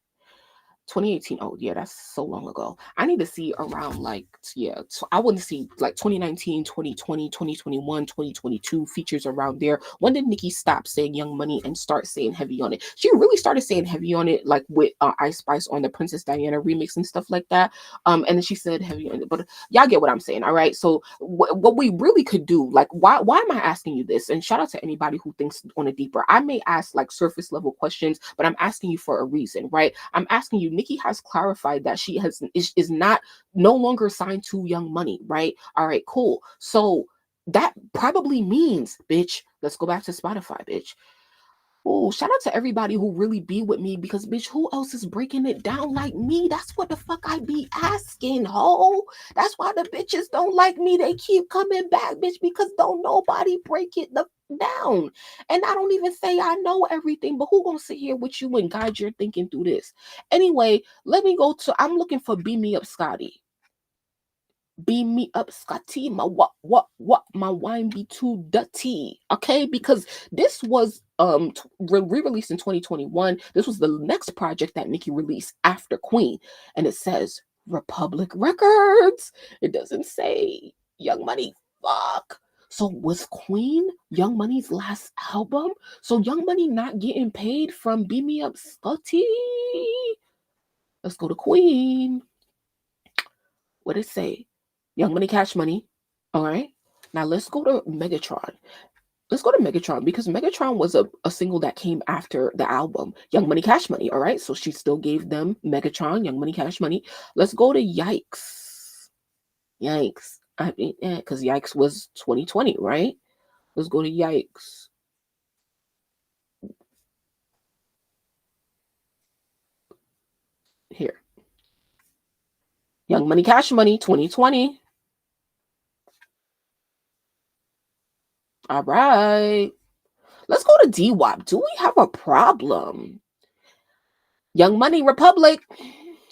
2018. Oh yeah, that's so long ago. I need to see around like, yeah, I wouldn't see like 2019, 2020, 2021, 2022 features around there. When did Nicki stop saying Young Money and start saying Heavy on it? She really started saying Heavy on it like with Ice Spice on the Princess Diana remix and stuff like that. And then she said Heavy on it, but y'all get what I'm saying. All right, so what we really could do, like, why am I asking you this? And shout out to anybody who thinks on a deeper. I may ask like surface level questions, but I'm asking you for a reason, right? I'm asking you, Nicki has clarified that she is not no longer signed to Young Money, right? All right, cool. So that probably means, bitch, let's go back to Spotify, bitch. Oh, shout out to everybody who really be with me because, bitch, who else is breaking it down like me? That's what the fuck I be asking, ho. That's why the bitches don't like me. They keep coming back, bitch, because don't nobody break it down. And I don't even say I know everything, but who gonna sit here with you and guide your thinking through this? Anyway, let me go to, I'm looking for Beam Me Up Scotty. Beam me up, Scotty. My what my wine be too dirty. Okay, because this was re-released in 2021. This was the next project that Nicki released after Queen, and it says Republic Records. It doesn't say Young Money. Fuck. So was Queen Young Money's last album? So Young Money not getting paid from Beam Me Up, Scotty? Let's go to Queen. What did it say? Young Money, Cash Money. All right. Now let's go to Megatron. Let's go to Megatron because Megatron was a single that came after the album Young Money, Cash Money. All right. So she still gave them Megatron, Young Money, Cash Money. Let's go to Yikes. Yikes. I mean, because Yikes was 2020, right? Let's go to Yikes. Here. Young Money, Cash Money, 2020. All right. Let's go to D-Wop. Do we have a problem? Young Money, Republic.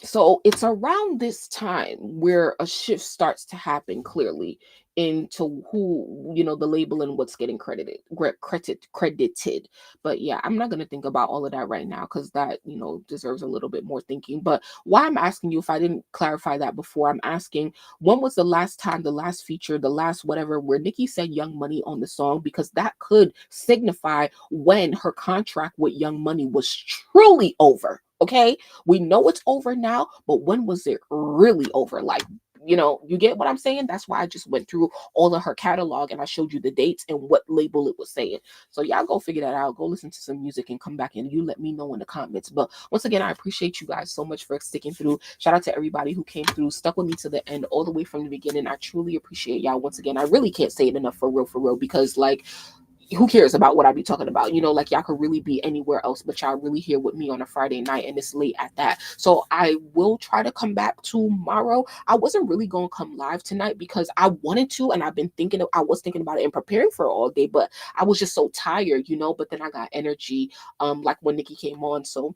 So it's around this time where a shift starts to happen clearly into who, you know, the label and what's getting credited. But yeah, I'm not going to think about all of that right now because that, you know, deserves a little bit more thinking. But why I'm asking you, if I didn't clarify that before, I'm asking, when was the last time, the last feature, the last whatever, where Nicki said Young Money on the song? Because that could signify when her contract with Young Money was truly over. Okay, we know it's over now, but when was it really over? Like, you get what I'm saying? That's why I just went through all of her catalog and I showed you the dates and what label it was saying. So y'all go figure that out. Go listen to some music and come back and you let me know in the comments. But once again, I appreciate you guys so much for sticking through. Shout out to everybody who came through, stuck with me to the end, all the way from the beginning. I truly appreciate y'all. Once again, I really can't say it enough, for real, because like, who cares about what I be talking about? Like, y'all could really be anywhere else, but y'all really here with me on a Friday night, and it's late at that. So I will try to come back tomorrow. I wasn't really gonna come live tonight because I wanted to, and I was thinking about it and preparing for it all day, but I was just so tired, But then I got energy, like when Nicki came on. So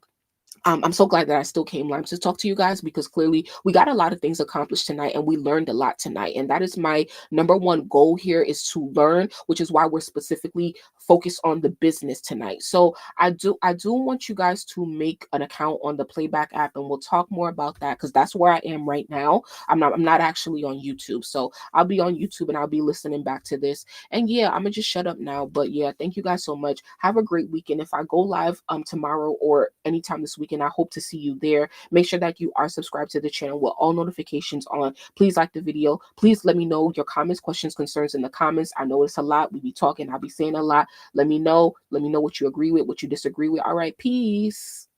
I'm so glad that I still came live to talk to you guys, because clearly we got a lot of things accomplished tonight and we learned a lot tonight. And that is my number one goal here, is to learn, which is why we're specifically focused on the business tonight. So I do want you guys to make an account on the Playback app, and we'll talk more about that, because that's where I am right now. I'm not actually on YouTube. So I'll be on YouTube and I'll be listening back to this. And yeah, I'm gonna just shut up now. But yeah, thank you guys so much. Have a great weekend. If I go live tomorrow or anytime this weekend, I hope to see you there. Make sure that you are subscribed to the channel with all notifications on. Please like the video. Please let me know your comments, questions, concerns in the comments. I know it's a lot. We be talking. I'll be saying a lot. Let me know. Let me know what you agree with, what you disagree with. All right, peace.